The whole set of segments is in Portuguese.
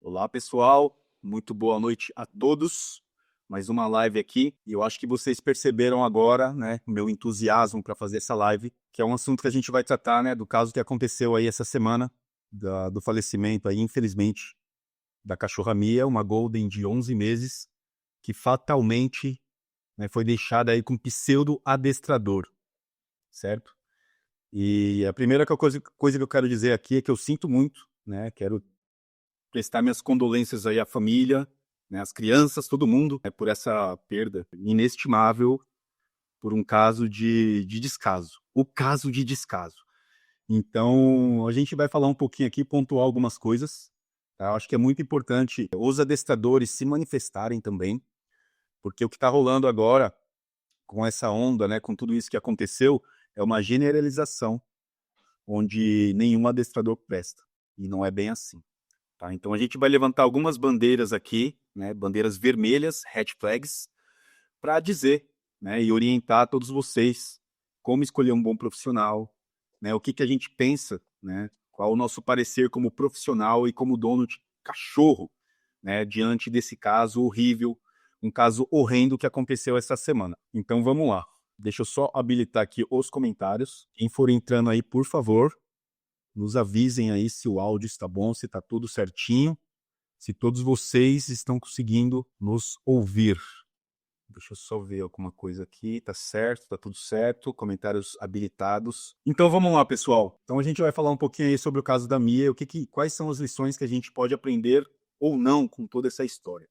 Olá, pessoal. Muito boa noite a todos. Mais uma live aqui. E eu acho que vocês perceberam agora, né, o meu entusiasmo para fazer essa live, que é um assunto que a gente vai tratar, né, do caso que aconteceu aí essa semana, do falecimento aí, infelizmente, da cachorra Mia, uma Golden de 11 meses, que fatalmente, né, foi deixada aí com pseudo-adestrador, certo? E a primeira coisa que eu quero dizer aqui é que eu sinto muito, né, quero prestar minhas condolências aí à família, né, às crianças, todo mundo, né, por essa perda inestimável, por um caso de descaso. O caso de descaso. Então, a gente vai falar um pouquinho aqui, pontuar algumas coisas. Tá? Eu acho que é muito importante os adestradores se manifestarem também, porque o que está rolando agora, com essa onda, né, com tudo isso que aconteceu, é uma generalização, onde nenhum adestrador presta. E não é bem assim. Tá? Então a gente vai levantar algumas bandeiras aqui, né, bandeiras vermelhas, red flags, para dizer, né, e orientar todos vocês como escolher um bom profissional, né, o que a gente pensa, né, qual o nosso parecer como profissional e como dono de cachorro, né, diante desse caso horrível, um caso horrendo que aconteceu essa semana. Então vamos lá. Deixa eu só habilitar aqui os comentários. Quem for entrando aí, por favor, nos avisem aí se o áudio está bom, se está tudo certinho, se todos vocês estão conseguindo nos ouvir. Deixa eu só ver alguma coisa aqui, tá certo, tá tudo certo, comentários habilitados. Então vamos lá, pessoal. Então a gente vai falar um pouquinho aí sobre o caso da Mia, quais são as lições que a gente pode aprender ou não com toda essa história.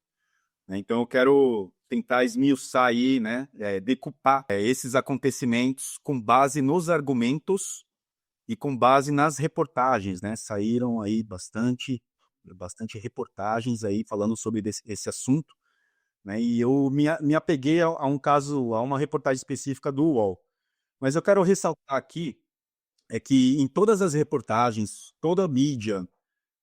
Então eu quero tentar esmiuçar aí, né, decupar esses acontecimentos com base nos argumentos e com base nas reportagens, né? Saíram aí bastante reportagens aí falando sobre esse assunto, né? E eu me apeguei a um caso, a uma reportagem específica do UOL. Mas eu quero ressaltar aqui que em todas as reportagens, toda a mídia,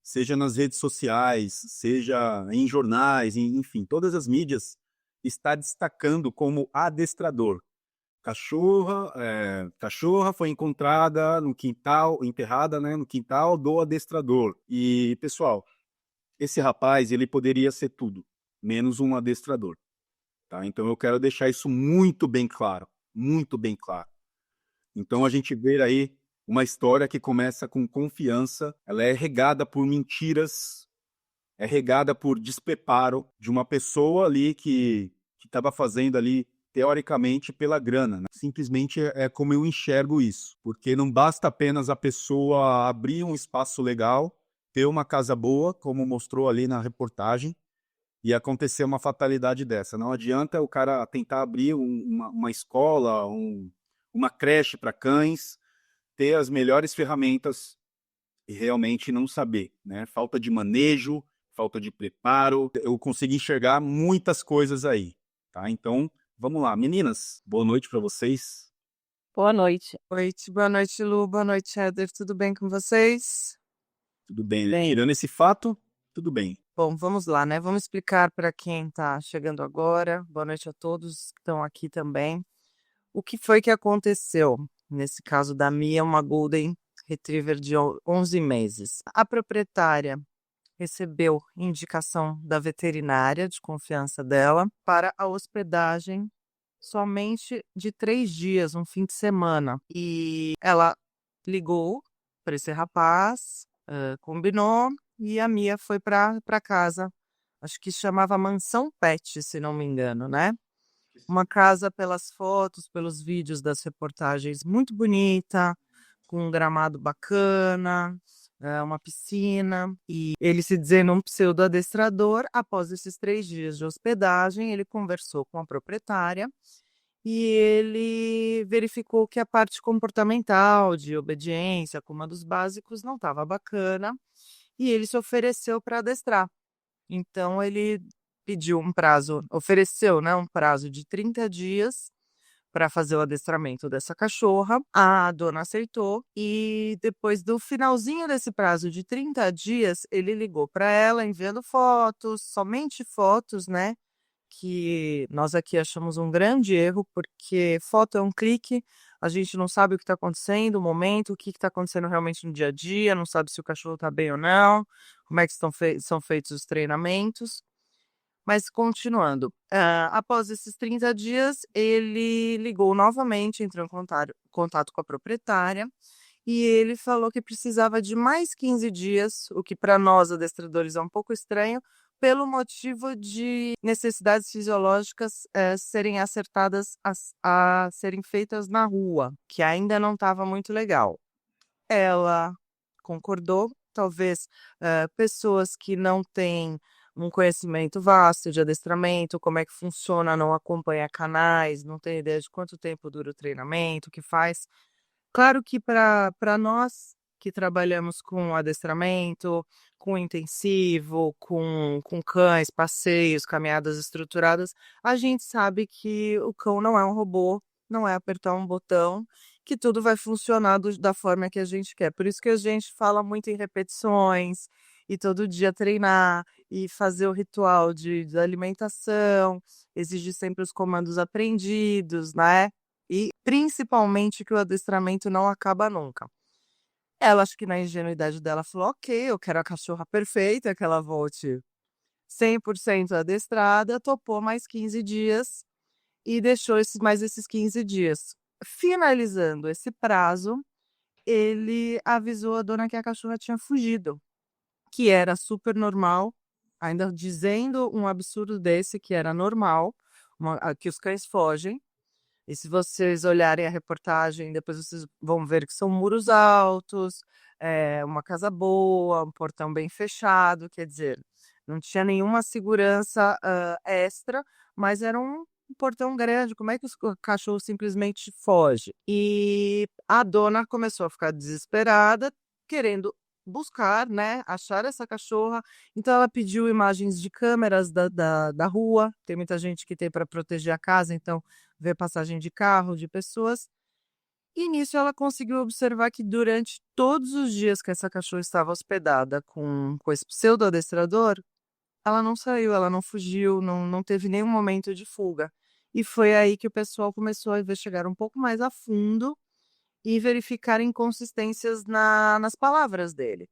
seja nas redes sociais, seja em jornais, enfim, todas as mídias, está destacando como adestrador. Cachorra foi encontrada no quintal, enterrada, né, no quintal do adestrador. E, pessoal, esse rapaz, ele poderia ser tudo, menos um adestrador, tá? Então eu quero deixar isso muito bem claro, muito bem claro. Então a gente vê aí uma história que começa com confiança, ela é regada por mentiras, é regada por despreparo de uma pessoa ali que estava fazendo ali teoricamente pela grana, né? Simplesmente é como eu enxergo isso, porque não basta apenas a pessoa abrir um espaço legal, ter uma casa boa, como mostrou ali na reportagem, e acontecer uma fatalidade dessa. Não adianta o cara tentar abrir uma escola, uma creche para cães, ter as melhores ferramentas e realmente não saber, né? Falta de manejo, falta de preparo. Eu consigo enxergar muitas coisas aí, tá? Então, vamos lá, meninas. Boa noite para vocês. Boa noite. Boa noite, Lu. Boa noite, Heather. Tudo bem com vocês? Tudo bem, né? Bem. Tirando esse fato, tudo bem. Bom, vamos lá, né? Vamos explicar para quem está chegando agora. Boa noite a todos que estão aqui também. O que foi que aconteceu? Nesse caso da Mia, uma Golden Retriever de 11 meses. A proprietária recebeu indicação da veterinária de confiança dela para a hospedagem somente de 3 dias, um fim de semana. E ela ligou para esse rapaz, combinou, e a Mia foi para casa. Acho que chamava Mansão Pet, se não me engano, né? Uma casa pelas fotos, pelos vídeos das reportagens muito bonita, com um gramado bacana, uma piscina. E ele se dizendo um pseudo-adestrador, após esses 3 dias de hospedagem, ele conversou com a proprietária e ele verificou que a parte comportamental, de obediência, comandos básicos, não estava bacana, e ele se ofereceu para adestrar. Então ele pediu um prazo, ofereceu, né, um prazo de 30 dias para fazer o adestramento dessa cachorra. A dona aceitou e depois do finalzinho desse prazo de 30 dias, ele ligou para ela enviando fotos, somente fotos, né? Que nós aqui achamos um grande erro, porque foto é um clique, a gente não sabe o que está acontecendo, o momento, o que está acontecendo realmente no dia a dia, não sabe se o cachorro está bem ou não, como é que são feitos os treinamentos. Mas continuando, após esses 30 dias, ele ligou novamente, entrou em contato com a proprietária, e ele falou que precisava de mais 15 dias, o que para nós adestradores é um pouco estranho, pelo motivo de necessidades fisiológicas serem acertadas a serem feitas na rua, que ainda não estava muito legal. Ela concordou, talvez pessoas que não têm um conhecimento vasto de adestramento, como é que funciona, não acompanha canais, não tem ideia de quanto tempo dura o treinamento, o que faz. Claro que para nós que trabalhamos com adestramento, com intensivo, com cães, passeios, caminhadas estruturadas, a gente sabe que o cão não é um robô, não é apertar um botão, que tudo vai funcionar da forma que a gente quer. Por isso que a gente fala muito em repetições, e todo dia treinar, e fazer o ritual da alimentação, exigir sempre os comandos aprendidos, né? E principalmente que o adestramento não acaba nunca. Ela, acho que na ingenuidade dela, falou: ok, eu quero a cachorra perfeita, que ela volte 100% adestrada, topou mais 15 dias e deixou mais esses 15 dias. Finalizando esse prazo, ele avisou a dona que a cachorra tinha fugido, que era super normal, ainda dizendo um absurdo desse, que era normal, que os cães fogem. E se vocês olharem a reportagem, depois vocês vão ver que são muros altos, uma casa boa, um portão bem fechado, quer dizer, não tinha nenhuma segurança extra, mas era um portão grande. Como é que o cachorro simplesmente foge? E a dona começou a ficar desesperada, querendo buscar, né, achar essa cachorra. Então ela pediu imagens de câmeras da rua. Tem muita gente que tem para proteger a casa, então ver passagem de carro, de pessoas. E nisso ela conseguiu observar que durante todos os dias que essa cachorra estava hospedada com esse pseudo-adestrador, ela não saiu, ela não fugiu, não teve nenhum momento de fuga. E foi aí que o pessoal começou a investigar um pouco mais a fundo e verificar inconsistências nas palavras dele.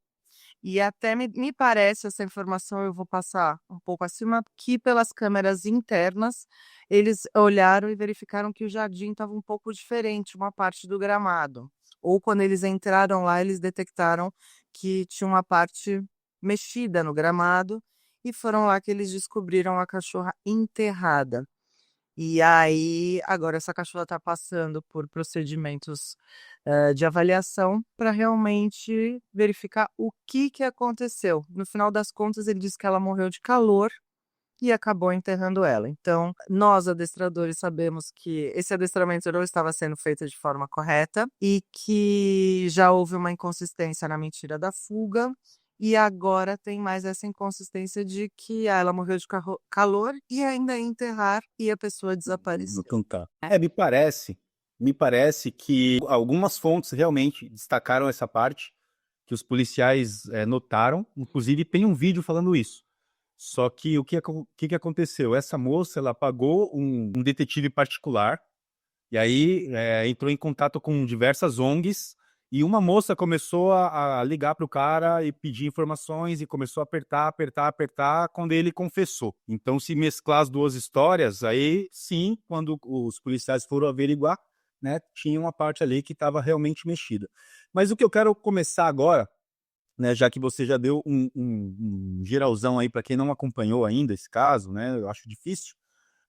E até me parece, essa informação eu vou passar um pouco acima, que pelas câmeras internas, eles olharam e verificaram que o jardim estava um pouco diferente, uma parte do gramado. Ou quando eles entraram lá, eles detectaram que tinha uma parte mexida no gramado, e foram lá que eles descobriram a cachorra enterrada. E aí, agora essa cachorra está passando por procedimentos, de avaliação para realmente verificar o que aconteceu. No final das contas, ele disse que ela morreu de calor e acabou enterrando ela. Então, nós adestradores sabemos que esse adestramento não estava sendo feito de forma correta e que já houve uma inconsistência na mentira da fuga. E agora tem mais essa inconsistência de que ela morreu de calor e ainda ia enterrar e a pessoa desapareceu. Então tá. Me parece que algumas fontes realmente destacaram essa parte, que os policiais notaram, inclusive tem um vídeo falando isso. Só que o que aconteceu? Essa moça, ela pagou um detetive particular, e aí entrou em contato com diversas ONGs, e uma moça começou a ligar para o cara e pedir informações, e começou a apertar, quando ele confessou. Então, se mesclar as duas histórias, aí sim, quando os policiais foram averiguar, né, tinha uma parte ali que estava realmente mexida. Mas o que eu quero começar agora, né, já que você já deu um geralzão aí para quem não acompanhou ainda esse caso, né, eu acho difícil,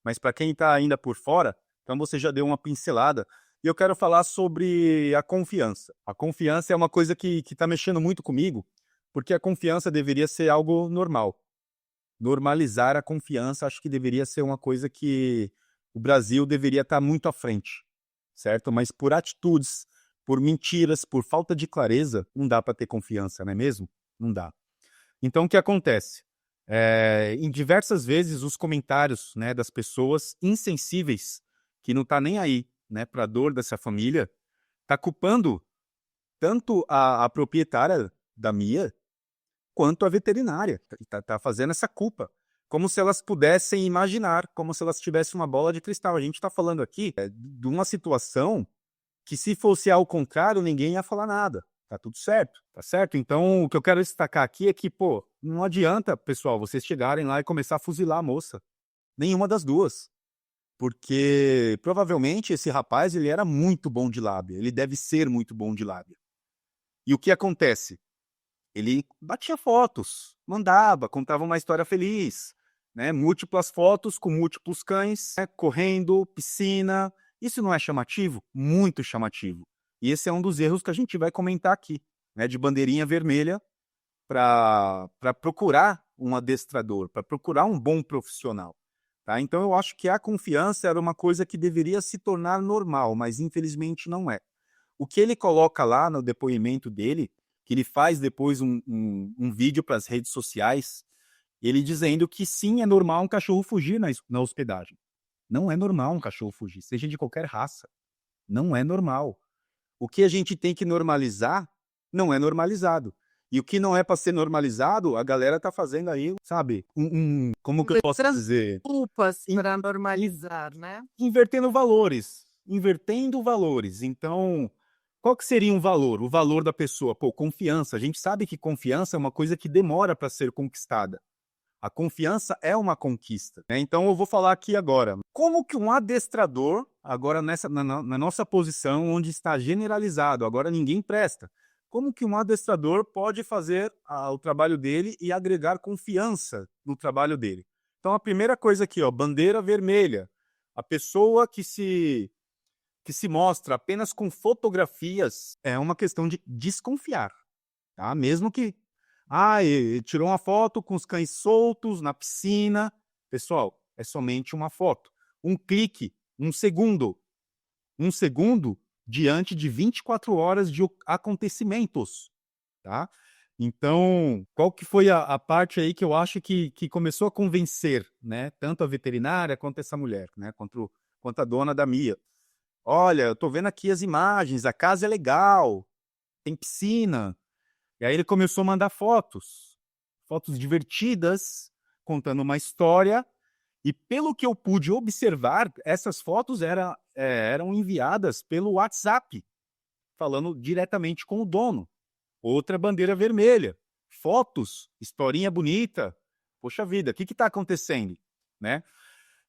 mas para quem está ainda por fora, então você já deu uma pincelada. E eu quero falar sobre a confiança. A confiança é uma coisa que está mexendo muito comigo, porque a confiança deveria ser algo normal. Normalizar a confiança, acho que deveria ser uma coisa que o Brasil deveria estar muito à frente, certo? Mas por atitudes, por mentiras, por falta de clareza, não dá para ter confiança, não é mesmo? Não dá. Então, o que acontece? Em diversas vezes, os comentários, né, das pessoas insensíveis, que não tá nem aí, né, para a dor dessa família, tá culpando tanto a proprietária da Mia, quanto a veterinária. Tá fazendo essa culpa. Como se elas pudessem imaginar, como se elas tivessem uma bola de cristal. A gente está falando aqui de uma situação que, se fosse ao contrário, ninguém ia falar nada. tá tudo certo, tá certo? Então, o que eu quero destacar aqui é que, pô, não adianta, pessoal, vocês chegarem lá e começar a fuzilar a moça. Nenhuma das duas. Porque provavelmente esse rapaz ele era muito bom de lábia, ele deve ser muito bom de lábia. E o que acontece? Ele batia fotos, mandava, contava uma história feliz, né? Múltiplas fotos com múltiplos cães, né? Correndo, piscina. Isso não é chamativo? Muito chamativo. E esse é um dos erros que a gente vai comentar aqui, né? De bandeirinha vermelha para procurar um adestrador, para procurar um bom profissional. Tá? Então, eu acho que a confiança era uma coisa que deveria se tornar normal, mas infelizmente não é. O que ele coloca lá no depoimento dele, que ele faz depois um vídeo para as redes sociais, ele dizendo que sim, é normal um cachorro fugir na hospedagem. Não é normal um cachorro fugir, seja de qualquer raça. Não é normal. O que a gente tem que normalizar não é normalizado. E o que não é para ser normalizado, a galera tá fazendo aí, sabe? Como que eu posso dizer? Desculpas para normalizar, né? Invertendo valores. Invertendo valores. Então, qual que seria um valor? O valor da pessoa? Pô, confiança. A gente sabe que confiança é uma coisa que demora para ser conquistada. A confiança é uma conquista, né? Então eu vou falar aqui agora. Como que um adestrador, agora na nossa posição, onde está generalizado, agora ninguém presta, como que um adestrador pode fazer o trabalho dele e agregar confiança no trabalho dele? Então a primeira coisa aqui, ó, bandeira vermelha. A pessoa que se mostra apenas com fotografias é uma questão de desconfiar, tá? Mesmo que e tirou uma foto com os cães soltos na piscina. Pessoal, é somente uma foto. Um clique, um segundo diante de 24 horas de acontecimentos, tá? Então, qual que foi a parte aí que eu acho que começou a convencer, né? Tanto a veterinária quanto essa mulher, né? Quanto a dona da Mia. Olha, eu tô vendo aqui as imagens, a casa é legal, tem piscina. E aí ele começou a mandar fotos, fotos divertidas, contando uma história. E pelo que eu pude observar, essas fotos eram enviadas pelo WhatsApp, falando diretamente com o dono. Outra bandeira vermelha. Fotos, historinha bonita. Poxa vida, o que está acontecendo? Né?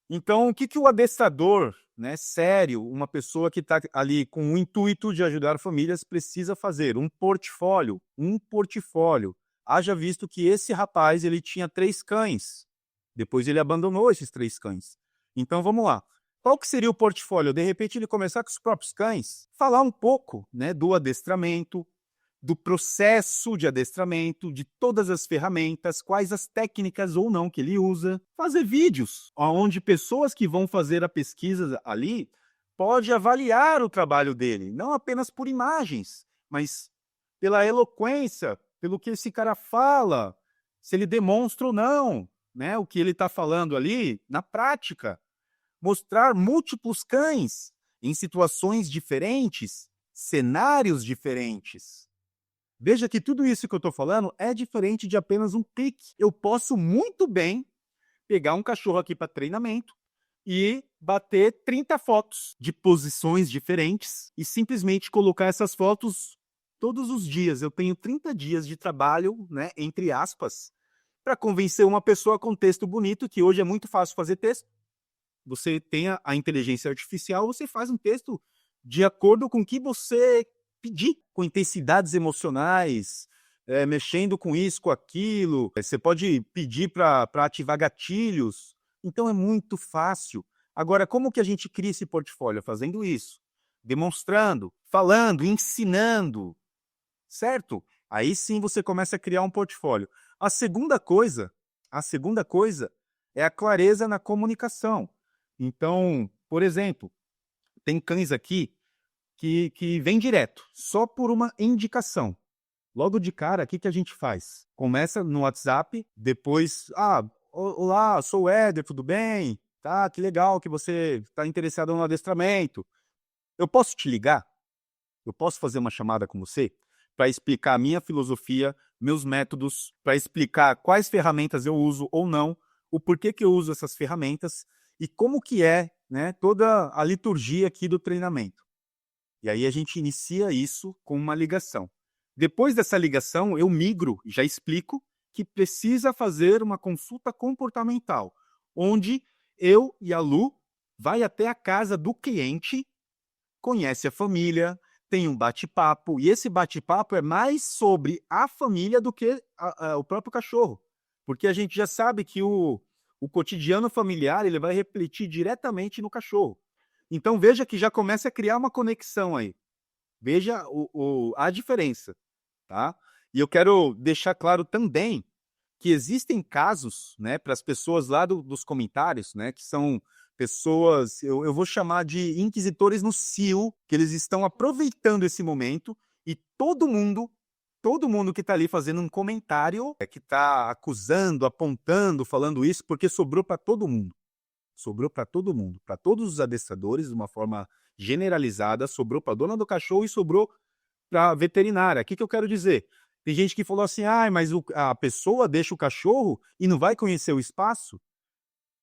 Então, o que o adestrador, né, sério, uma pessoa que está ali com o intuito de ajudar famílias, precisa fazer? Um portfólio. Um portfólio. Haja visto que esse rapaz ele tinha 3 cães. Depois ele abandonou esses 3 cães. Então, vamos lá. Qual que seria o portfólio? De repente, ele começar com os próprios cães, falar um pouco, né, do adestramento, do processo de adestramento, de todas as ferramentas, quais as técnicas ou não que ele usa, fazer vídeos onde pessoas que vão fazer a pesquisa ali pode avaliar o trabalho dele, não apenas por imagens, mas pela eloquência, pelo que esse cara fala, se ele demonstra ou não, né, o que ele está falando ali na prática, mostrar múltiplos cães em situações diferentes, cenários diferentes. Veja que tudo isso que eu estou falando é diferente de apenas um clique. Eu posso muito bem pegar um cachorro aqui para treinamento e bater 30 fotos de posições diferentes e simplesmente colocar essas fotos todos os dias. Eu tenho 30 dias de trabalho, né, entre aspas, para convencer uma pessoa com texto bonito, que hoje é muito fácil fazer texto. Você tem a inteligência artificial, você faz um texto de acordo com o que você pedir, com intensidades emocionais, mexendo com isso, com aquilo. Você pode pedir para ativar gatilhos. Então é muito fácil. Agora, como que a gente cria esse portfólio? Fazendo isso, demonstrando, falando, ensinando, certo? Aí sim você começa a criar um portfólio. A segunda coisa é a clareza na comunicação. Então, por exemplo, tem cães aqui que vem direto, só por uma indicação. Logo de cara, o que a gente faz? Começa no WhatsApp, depois, olá, sou o Éder, tudo bem? Tá, que legal que você está interessado no adestramento. Eu posso te ligar? Eu posso fazer uma chamada com você para explicar a minha filosofia, meus métodos, para explicar quais ferramentas eu uso ou não, o porquê que eu uso essas ferramentas e como que é, né, toda a liturgia aqui do treinamento. E aí a gente inicia isso com uma ligação. Depois dessa ligação, eu migro, já explico, que precisa fazer uma consulta comportamental, onde eu e a Lu vai até a casa do cliente, conhece a família, tem um bate-papo, e esse bate-papo é mais sobre a família do que o próprio cachorro. Porque a gente já sabe que o cotidiano familiar ele vai refletir diretamente no cachorro. Então veja que já começa a criar uma conexão aí. Veja a diferença, tá? E eu quero deixar claro também que existem casos, né, para as pessoas lá dos comentários, né, que são pessoas, eu vou chamar de inquisitores no cio, que eles estão aproveitando esse momento e todo mundo que está ali fazendo um comentário, que está acusando, apontando, falando isso, porque sobrou para todo mundo. Sobrou para todo mundo, para todos os adestradores, de uma forma generalizada, sobrou para a dona do cachorro e sobrou para a veterinária. O que eu quero dizer? Tem gente que falou assim, mas a pessoa deixa o cachorro e não vai conhecer o espaço?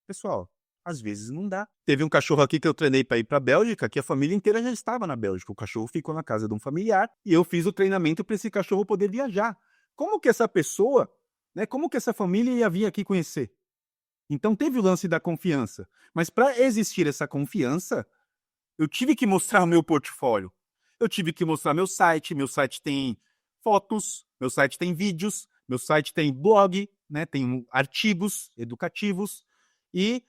Pessoal, às vezes não dá. Teve um cachorro aqui que eu treinei para ir para a Bélgica, que a família inteira já estava na Bélgica. O cachorro ficou na casa de um familiar e eu fiz o treinamento para esse cachorro poder viajar. Como que essa pessoa, né, como que essa família ia vir aqui conhecer? Então teve o lance da confiança. Mas para existir essa confiança, eu tive que mostrar o meu portfólio. Eu tive que mostrar meu site tem fotos, meu site tem vídeos, meu site tem blog, né, tem artigos educativos e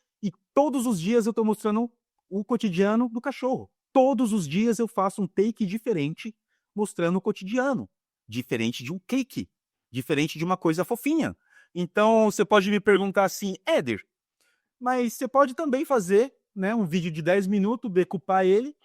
todos os dias eu estou mostrando o cotidiano do cachorro. Todos os dias eu faço um take diferente mostrando o cotidiano, diferente de um cake, diferente de uma coisa fofinha. Então você pode me perguntar assim, Éder, mas você pode também fazer, né, um vídeo de 10 minutos, decupar ele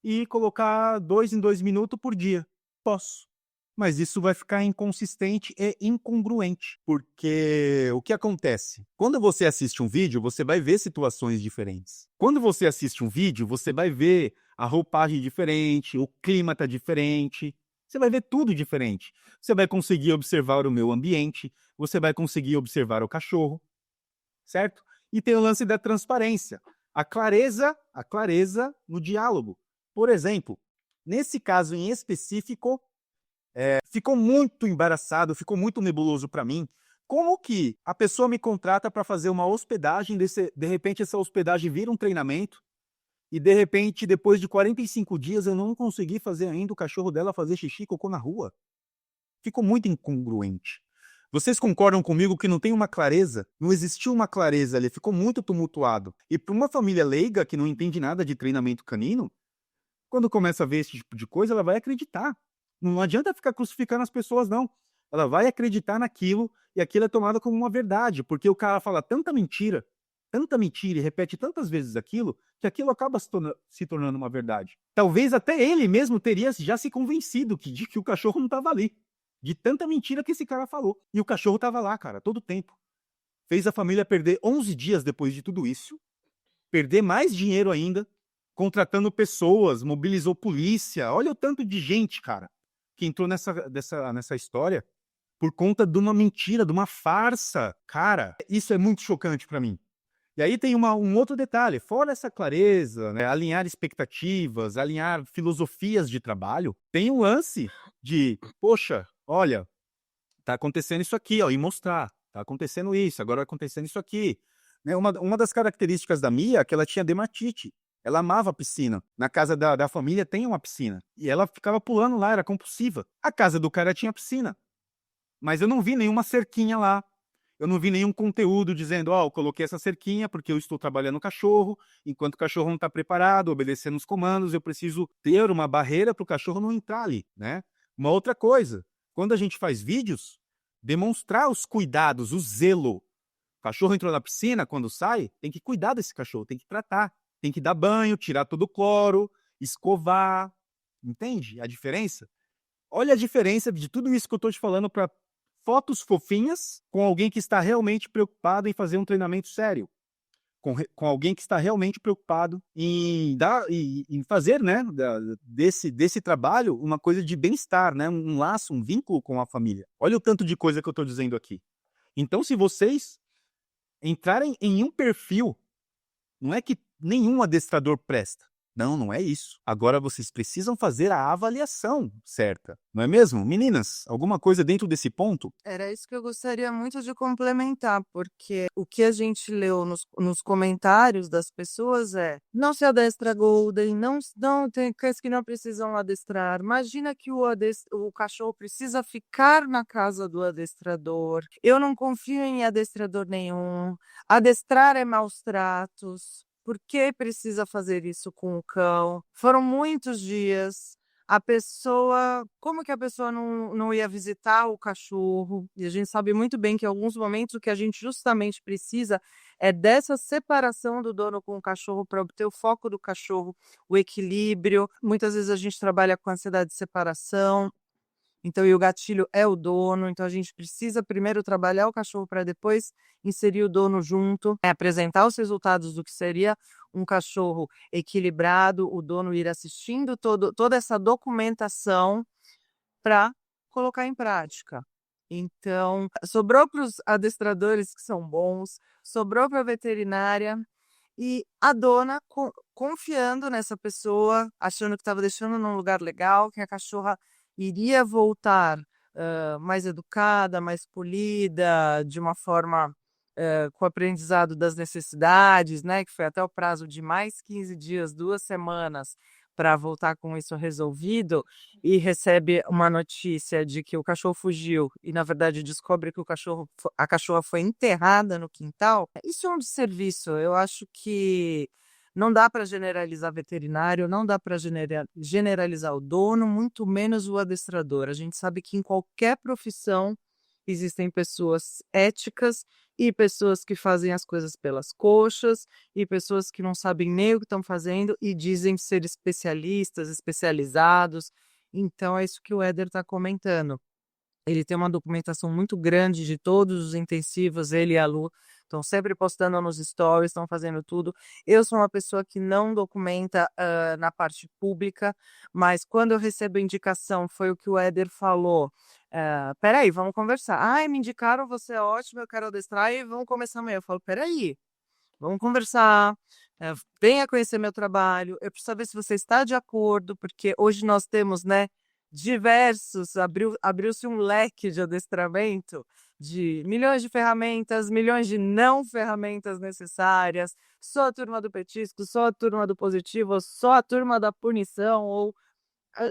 e colocar 2 em 2 minutos por dia. Posso. Mas isso vai ficar inconsistente e incongruente. Porque o que acontece? Quando você assiste um vídeo, você vai ver situações diferentes. Quando você assiste um vídeo, você vai ver a roupagem diferente, o clima tá diferente. Você vai ver tudo diferente. Você vai conseguir observar o meu ambiente, você vai conseguir observar o cachorro, certo? E tem o lance da transparência. A clareza no diálogo. Por exemplo, nesse caso em específico, ficou muito embaraçado, ficou muito nebuloso para mim. Como que a pessoa me contrata para fazer uma hospedagem, de repente essa hospedagem vira um treinamento, e de repente, depois de 45 dias, eu não consegui fazer ainda o cachorro dela fazer xixi e cocô na rua? Ficou muito incongruente. Vocês concordam comigo que não tem uma clareza? Não existiu uma clareza ali, ficou muito tumultuado. E para uma família leiga que não entende nada de treinamento canino, quando começa a ver esse tipo de coisa, ela vai acreditar. Não adianta ficar crucificando as pessoas, não. Ela vai acreditar naquilo e aquilo é tomado como uma verdade, porque o cara fala tanta mentira e repete tantas vezes aquilo, que aquilo acaba se tornando uma verdade. Talvez até ele mesmo teria já se convencido de que o cachorro não estava ali. De tanta mentira que esse cara falou. E o cachorro estava lá, cara, todo o tempo. Fez a família perder 11 dias depois de tudo isso, perder mais dinheiro ainda, contratando pessoas, mobilizou polícia. Olha o tanto de gente, cara, que entrou nessa história por conta de uma mentira, de uma farsa. Cara, isso é muito chocante para mim. E aí tem um outro detalhe, fora essa clareza, né, alinhar expectativas, alinhar filosofias de trabalho, tem um lance de, poxa, olha, tá acontecendo isso aqui, ó, e mostrar, tá acontecendo isso, agora vai acontecendo isso aqui. Né, uma das características da Mia é que ela tinha dermatite, ela amava a piscina. Na casa da família tem uma piscina, e ela ficava pulando lá, era compulsiva. A casa do cara tinha piscina, mas eu não vi nenhuma cerquinha lá. Eu não vi nenhum conteúdo dizendo, eu coloquei essa cerquinha porque eu estou trabalhando o cachorro, enquanto o cachorro não está preparado, obedecendo os comandos, eu preciso ter uma barreira para o cachorro não entrar ali, né? Uma outra coisa, quando a gente faz vídeos, demonstrar os cuidados, o zelo. O cachorro entrou na piscina, quando sai, tem que cuidar desse cachorro, tem que tratar, tem que dar banho, tirar todo o cloro, escovar, entende a diferença? Olha a diferença de tudo isso que eu estou te falando para fotos fofinhas com alguém que está realmente preocupado em fazer um treinamento sério. Com alguém que está realmente preocupado em fazer, né, desse trabalho uma coisa de bem-estar, né, um laço, um vínculo com a família. Olha o tanto de coisa que eu estou dizendo aqui. Então, se vocês entrarem em um perfil, não é que nenhum adestrador presta, Não, não é isso. Agora vocês precisam fazer a avaliação certa, não é mesmo? Meninas, alguma coisa dentro desse ponto? Era isso que eu gostaria muito de complementar, porque o que a gente leu nos comentários das pessoas é: não se adestra Golden, não tem cães que não precisam adestrar. Imagina que o cachorro precisa ficar na casa do adestrador. Eu não confio em adestrador nenhum. Adestrar é maus tratos. Por que precisa fazer isso com o cão? Foram muitos dias. A pessoa como que a pessoa não ia visitar o cachorro? E a gente sabe muito bem que em alguns momentos o que a gente justamente precisa é dessa separação do dono com o cachorro para obter o foco do cachorro, o equilíbrio. Muitas vezes a gente trabalha com ansiedade de separação, então, e o gatilho é o dono, então a gente precisa primeiro trabalhar o cachorro para depois inserir o dono junto, apresentar os resultados do que seria um cachorro equilibrado, o dono ir assistindo toda essa documentação para colocar em prática. Então, sobrou para os adestradores que são bons, sobrou para a veterinária e a dona confiando nessa pessoa, achando que estava deixando num lugar legal, que a cachorra iria voltar, mais educada, mais polida, de uma forma, com o aprendizado das necessidades, né, que foi até o prazo de mais 15 dias, 2 semanas, para voltar com isso resolvido, e recebe uma notícia de que o cachorro fugiu e, na verdade, descobre que a cachorra foi enterrada no quintal. Isso é um desserviço. Eu acho que não dá para generalizar veterinário, não dá para generalizar o dono, muito menos o adestrador. A gente sabe que em qualquer profissão existem pessoas éticas e pessoas que fazem as coisas pelas coxas e pessoas que não sabem nem o que estão fazendo e dizem ser especialistas, especializados. Então é isso que o Éder está comentando. Ele tem uma documentação muito grande de todos os intensivos, ele e a Lu estão sempre postando nos stories, estão fazendo tudo. Eu sou uma pessoa que não documenta, na parte pública, mas quando eu recebo indicação, foi o que o Éder falou, "Espera aí, vamos conversar. Ai, me indicaram, você é ótimo, eu quero adestrar e vamos começar amanhã". Eu falo: "Espera aí, vamos conversar, venha conhecer meu trabalho, eu preciso saber se você está de acordo", porque hoje nós temos, né, diversos abriu-se um leque de adestramento, de milhões de ferramentas, milhões de não ferramentas necessárias, só a turma do petisco, só a turma do positivo, só a turma da punição ou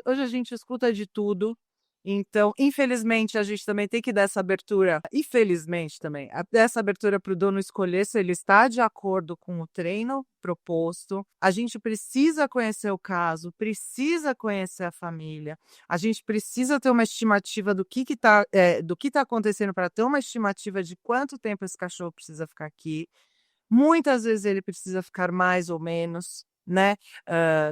hoje a gente escuta de tudo, então, infelizmente, a gente também tem que dar essa abertura infelizmente também, dar essa abertura para o dono escolher se ele está de acordo com o treino proposto. A gente precisa conhecer o caso, precisa conhecer a família, a gente precisa ter uma estimativa do que tá acontecendo para ter uma estimativa de quanto tempo esse cachorro precisa ficar aqui. Muitas vezes ele precisa ficar mais ou menos, né,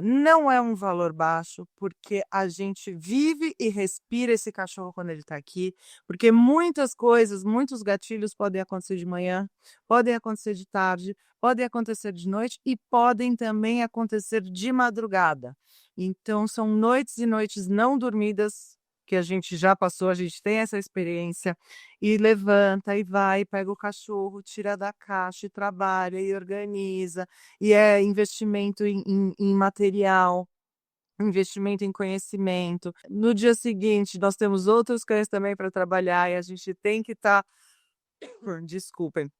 não é um valor baixo, porque a gente vive e respira esse cachorro quando ele está aqui, porque muitas coisas, muitos gatilhos podem acontecer de manhã, podem acontecer de tarde, podem acontecer de noite e podem também acontecer de madrugada. Então são noites e noites não dormidas, que a gente já passou, a gente tem essa experiência, e levanta e vai, pega o cachorro, tira da caixa e trabalha e organiza, e é investimento em material, investimento em conhecimento. No dia seguinte, nós temos outros cães também para trabalhar e a gente tem que estar desculpem,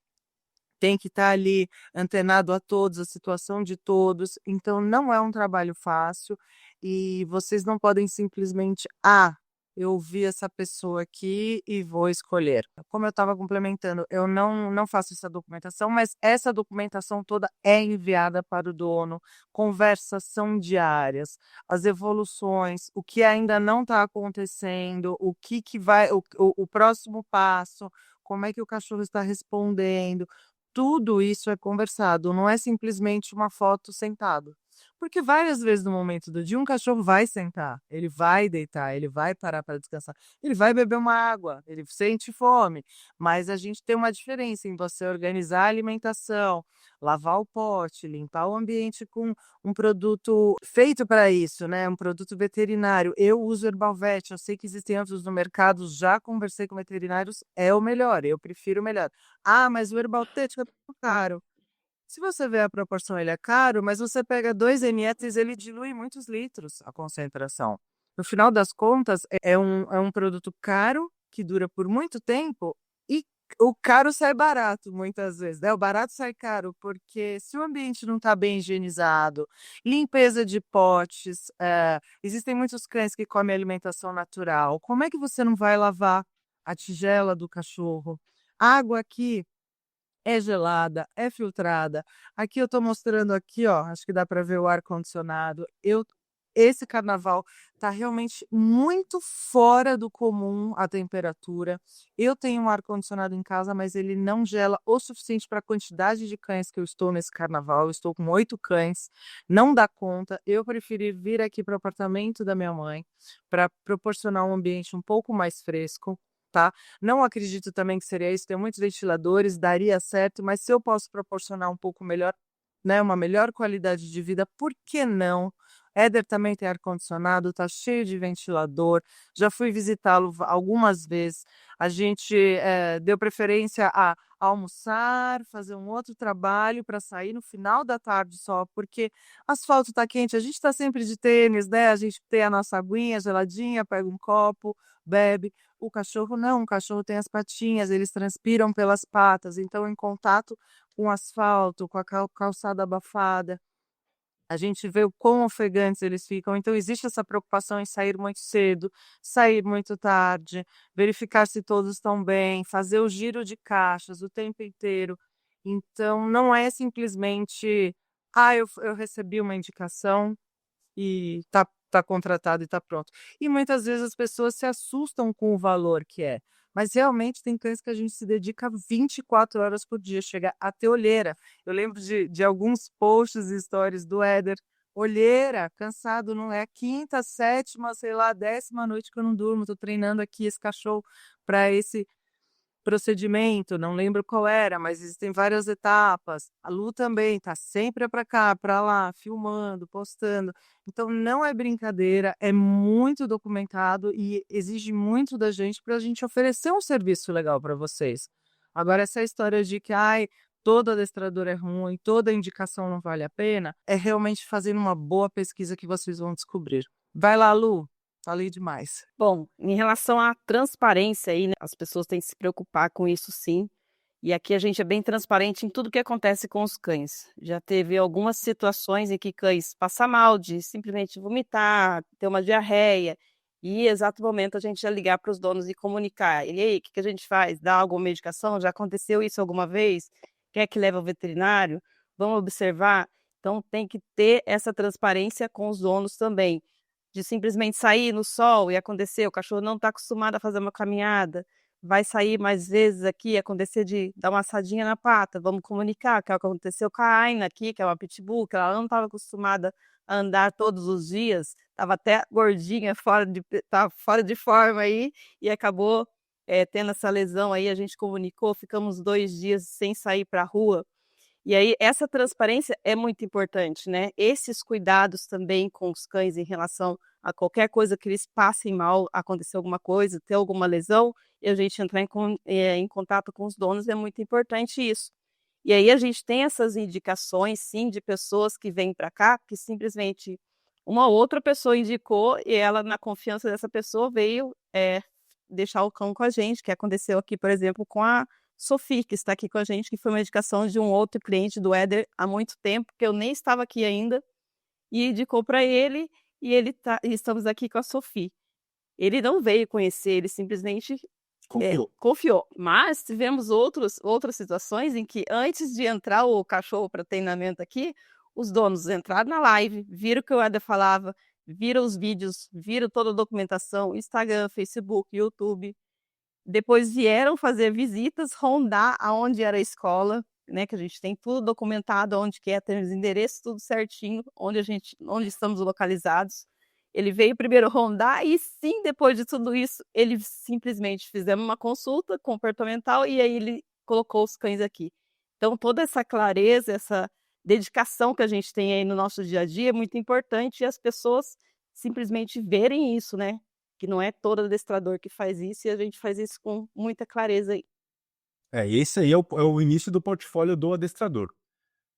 tem que estar ali antenado a todos, a situação de todos, então não é um trabalho fácil e vocês não podem simplesmente: "Ah, eu vi essa pessoa aqui e vou escolher". Como eu estava complementando, eu não faço essa documentação, mas essa documentação toda é enviada para o dono, conversas são diárias, as evoluções, o que ainda não está acontecendo, o que vai o próximo passo, como é que o cachorro está respondendo, tudo isso é conversado, não é simplesmente uma foto sentado. Porque várias vezes no momento do dia um cachorro vai sentar, ele vai deitar, ele vai parar para descansar, ele vai beber uma água, ele sente fome, mas a gente tem uma diferença em você organizar a alimentação, lavar o pote, limpar o ambiente com um produto feito para isso, né, um produto veterinário. Eu uso Herbalvet, eu sei que existem outros no mercado, já conversei com veterinários, é o melhor, eu prefiro o melhor. "Ah, mas o Herbaltet é muito caro". Se você vê a proporção, ele é caro, mas você pega 2 NETs, ele dilui muitos litros a concentração. No final das contas, é um produto caro, que dura por muito tempo, e o caro sai barato muitas vezes, né, o barato sai caro, porque se o ambiente não está bem higienizado, limpeza de potes, existem muitos cães que comem alimentação natural, como é que você não vai lavar a tigela do cachorro? Água aqui é gelada, é filtrada. Aqui eu estou mostrando aqui, ó, acho que dá para ver o ar-condicionado. Esse carnaval tá realmente muito fora do comum a temperatura. Eu tenho um ar-condicionado em casa, mas ele não gela o suficiente para a quantidade de cães que eu estou nesse carnaval. Eu estou com 8 cães, não dá conta. Eu preferi vir aqui para o apartamento da minha mãe para proporcionar um ambiente um pouco mais fresco. Tá? Não acredito também que seria isso, tem muitos ventiladores, daria certo, mas se eu posso proporcionar um pouco melhor, né, uma melhor qualidade de vida, por que não? Éder também tem ar-condicionado, tá cheio de ventilador, já fui visitá-lo algumas vezes. A gente deu preferência a almoçar, fazer um outro trabalho para sair no final da tarde só, porque asfalto tá quente, a gente está sempre de tênis, né? A gente tem a nossa aguinha geladinha, pega um copo, bebe. O cachorro não, o cachorro tem as patinhas, eles transpiram pelas patas, então em contato com o asfalto, com a calçada abafada, a gente vê o quão ofegantes eles ficam. Então existe essa preocupação em sair muito cedo, sair muito tarde, verificar se todos estão bem, fazer o giro de caixas o tempo inteiro. Então não é simplesmente, eu recebi uma indicação e tá contratado e tá pronto. E muitas vezes as pessoas se assustam com o valor que é, mas realmente tem cães que a gente se dedica 24 horas por dia, chega a ter olheira. Eu lembro de alguns posts e stories do Éder, olheira, cansado, não é a quinta, sétima, sei lá, 10ª noite que eu não durmo, tô treinando aqui esse cachorro para esse procedimento, não lembro qual era, mas existem várias etapas. A Lu também tá sempre para cá, para lá, filmando, postando. Então não é brincadeira, é muito documentado e exige muito da gente para a gente oferecer um serviço legal para vocês. Agora essa história de que todo adestrador é ruim, toda indicação não vale a pena, é realmente fazendo uma boa pesquisa que vocês vão descobrir. Vai lá, Lu, falei demais. Bom, em relação à transparência aí, né, as pessoas têm que se preocupar com isso sim. E aqui a gente é bem transparente em tudo que acontece com os cães. Já teve algumas situações em que cães passam mal de simplesmente vomitar, ter uma diarreia, e exato momento a gente já ligar para os donos e comunicar. E aí, o que que a gente faz? Dá alguma medicação? Já aconteceu isso alguma vez? Quer que leve ao veterinário? Vamos observar? Então tem que ter essa transparência com os donos também de simplesmente sair no sol e acontecer, o cachorro não está acostumado a fazer uma caminhada, vai sair mais vezes aqui, acontecer de dar uma assadinha na pata, vamos comunicar, que é o que aconteceu com a Aina aqui, que é uma pitbull, que ela não estava acostumada a andar todos os dias, estava até gordinha, tava fora de forma aí, e acabou tendo essa lesão aí, a gente comunicou, ficamos 2 dias sem sair para a rua, e aí, essa transparência é muito importante, né? Esses cuidados também com os cães em relação a qualquer coisa que eles passem mal, acontecer alguma coisa, ter alguma lesão, e a gente entrar em contato com os donos, é muito importante isso. E aí a gente tem essas indicações, sim, de pessoas que vêm para cá, que simplesmente uma outra pessoa indicou e ela, na confiança dessa pessoa, veio deixar o cão com a gente, que aconteceu aqui, por exemplo, com a Sophie, que está aqui com a gente, que foi uma indicação de um outro cliente do Éder há muito tempo, que eu nem estava aqui ainda, e indicou para ele, e estamos aqui com a Sophie. Ele não veio conhecer, ele simplesmente confiou. Mas tivemos outras situações em que, antes de entrar o cachorro para treinamento aqui, os donos entraram na live, viram o que o Éder falava, viram os vídeos, viram toda a documentação, Instagram, Facebook, YouTube. Depois vieram fazer visitas, rondar aonde era a escola, né, que a gente tem tudo documentado, onde que é, tem os endereços, tudo certinho, onde estamos localizados. Ele veio primeiro rondar e sim, depois de tudo isso, ele simplesmente fizemos uma consulta comportamental e aí ele colocou os cães aqui. Então, toda essa clareza, essa dedicação que a gente tem aí no nosso dia a dia é muito importante e as pessoas simplesmente verem isso, né? Que não é todo adestrador que faz isso e a gente faz isso com muita clareza aí. Esse aí é o início do portfólio do adestrador.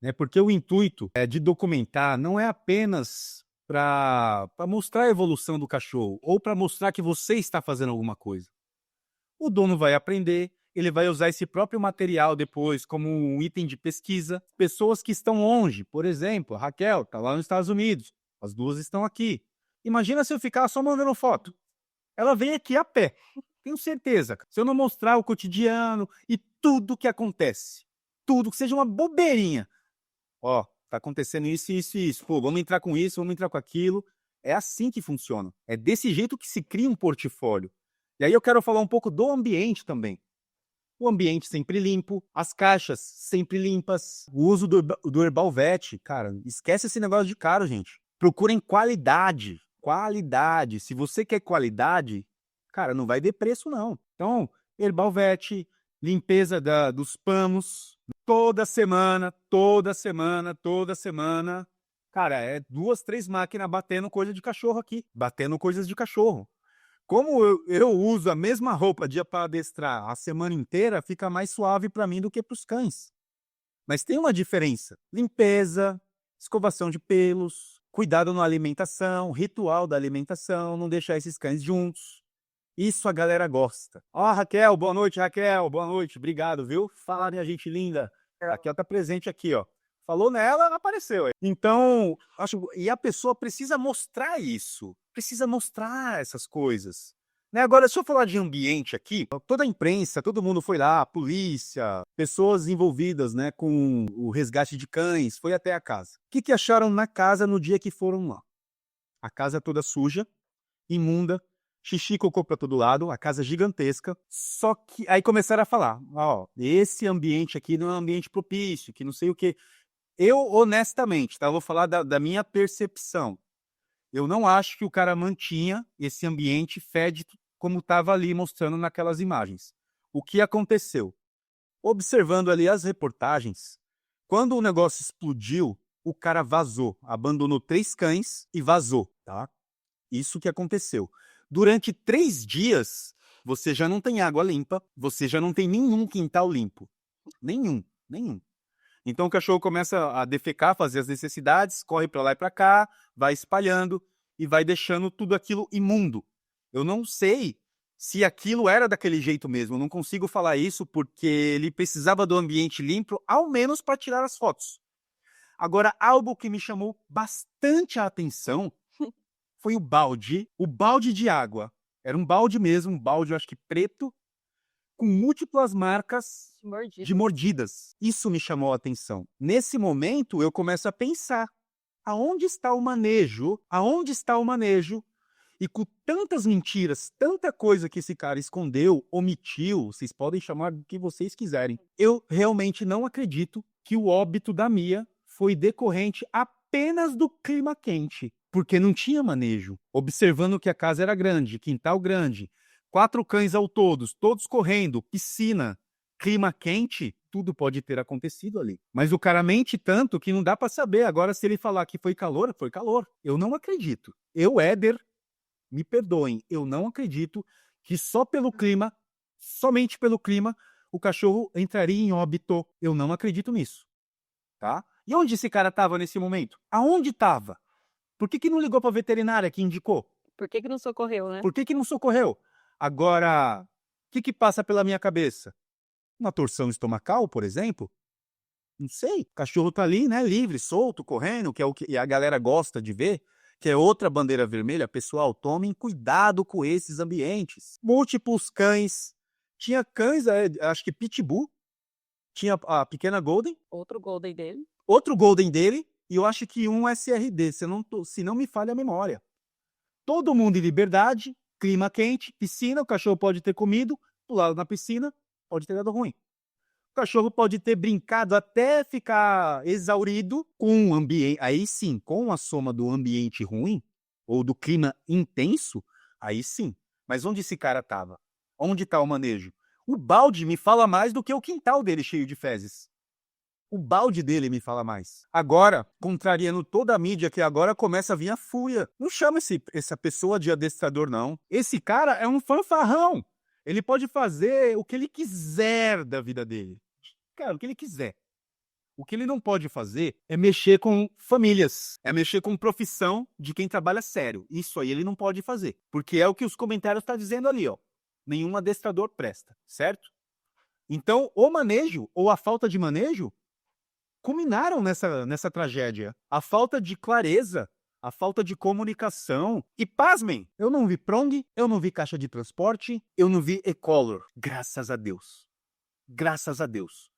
né? Porque o intuito de documentar não é apenas para mostrar a evolução do cachorro ou para mostrar que você está fazendo alguma coisa. O dono vai aprender, ele vai usar esse próprio material depois como um item de pesquisa. Pessoas que estão longe, por exemplo, a Raquel está lá nos Estados Unidos, as duas estão aqui. Imagina se eu ficar só mandando foto. Ela vem aqui a pé, tenho certeza. Se eu não mostrar o cotidiano e tudo que acontece, tudo, que seja uma bobeirinha. Ó, tá acontecendo isso, isso e isso. Pô, vamos entrar com isso, vamos entrar com aquilo. É assim que funciona. É desse jeito que se cria um portfólio. E aí eu quero falar um pouco do ambiente também. O ambiente sempre limpo, as caixas sempre limpas, o uso do Herbal Vet, cara, esquece esse negócio de caro, gente. Procurem qualidade, qualidade. Se você quer qualidade, cara, não vai ver preço não. Então, Herbal Vet, limpeza dos panos, toda semana, toda semana, toda semana. Cara, é 2, 3 máquinas batendo coisa de cachorro aqui, batendo coisas de cachorro. Como eu uso a mesma roupa para adestrar a semana inteira, fica mais suave para mim do que para os cães. Mas tem uma diferença. Limpeza, escovação de pelos, cuidado na alimentação, ritual da alimentação, não deixar esses cães juntos. Isso a galera gosta. Ó, Raquel, boa noite, Raquel, boa noite, obrigado, viu? Fala, minha gente linda. A Raquel tá presente aqui, ó. Falou nela, ela apareceu. Então, e a pessoa precisa mostrar isso, precisa mostrar essas coisas. Né? Agora, se eu falar de ambiente aqui, toda a imprensa, todo mundo foi lá, a polícia, pessoas envolvidas, né, com o resgate de cães, foi até a casa. O que acharam na casa no dia que foram lá? A casa toda suja, imunda, xixi, cocô para todo lado, a casa gigantesca. Só que aí começaram a falar, ó, esse ambiente aqui não é um ambiente propício, que não sei o quê. Eu, honestamente, tá? Vou falar da minha percepção. Eu não acho que o cara mantinha esse ambiente fédido como estava ali mostrando naquelas imagens. O que aconteceu? Observando ali as reportagens, quando o negócio explodiu, o cara vazou, abandonou 3 cães e vazou, tá? Isso que aconteceu. Durante 3 dias, você já não tem água limpa, você já não tem nenhum quintal limpo. Nenhum. Então o cachorro começa a defecar, fazer as necessidades, corre para lá e para cá, vai espalhando e vai deixando tudo aquilo imundo. Eu não sei se aquilo era daquele jeito mesmo, eu não consigo falar isso porque ele precisava do ambiente limpo, ao menos para tirar as fotos. Agora, algo que me chamou bastante a atenção foi o balde de água. Era um balde mesmo, um balde, eu acho que preto, com múltiplas marcas de mordidas. Isso me chamou a atenção. Nesse momento, eu começo a pensar, aonde está o manejo? Aonde está o manejo? E com tantas mentiras, tanta coisa que esse cara escondeu, omitiu, vocês podem chamar do que vocês quiserem. Eu realmente não acredito que o óbito da Mia foi decorrente apenas do clima quente, porque não tinha manejo. Observando que a casa era grande, quintal grande, 4 cães ao todos, todos correndo, piscina, clima quente, tudo pode ter acontecido ali. Mas o cara mente tanto que não dá para saber. Agora, se ele falar que foi calor, foi calor. Eu não acredito. Eu, Éder, me perdoem, eu não acredito que só pelo clima, somente pelo clima, o cachorro entraria em óbito. Eu não acredito nisso. Tá? E onde esse cara estava nesse momento? Aonde estava? Por que não ligou para a veterinária que indicou? Por que não socorreu, né? Por que não socorreu? Agora, o que passa pela minha cabeça? Uma torção estomacal, por exemplo? Não sei. O cachorro tá ali, né, livre, solto, correndo, que é o que a galera gosta de ver, que é outra bandeira vermelha. Pessoal, tomem cuidado com esses ambientes. Múltiplos cães. Tinha cães, acho que Pitbull. Tinha a pequena Golden. Outro Golden dele. Outro Golden dele. E eu acho que um SRD, se não me falha a memória. Todo mundo em liberdade, clima quente, piscina, o cachorro pode ter comido, pulado na piscina, pode ter dado ruim. O cachorro pode ter brincado até ficar exaurido com o ambiente. Aí sim, com a soma do ambiente ruim, ou do clima intenso, aí sim. Mas onde esse cara estava? Onde está o manejo? O balde me fala mais do que o quintal dele cheio de fezes. O balde dele me fala mais. Agora, contrariando toda a mídia, que agora começa a vir a fúria. Não chama essa pessoa de adestrador, não. Esse cara é um fanfarrão. Ele pode fazer o que ele quiser da vida dele. Cara, o que ele quiser. O que ele não pode fazer é mexer com famílias, é mexer com profissão de quem trabalha sério. Isso aí ele não pode fazer, porque é o que os comentários estão dizendo ali, ó. Nenhum adestrador presta, certo? Então, o manejo ou a falta de manejo culminaram nessa tragédia. A falta de clareza, a falta de comunicação. E pasmem, eu não vi prong, eu não vi caixa de transporte, eu não vi e-collar. Graças a Deus. Graças a Deus.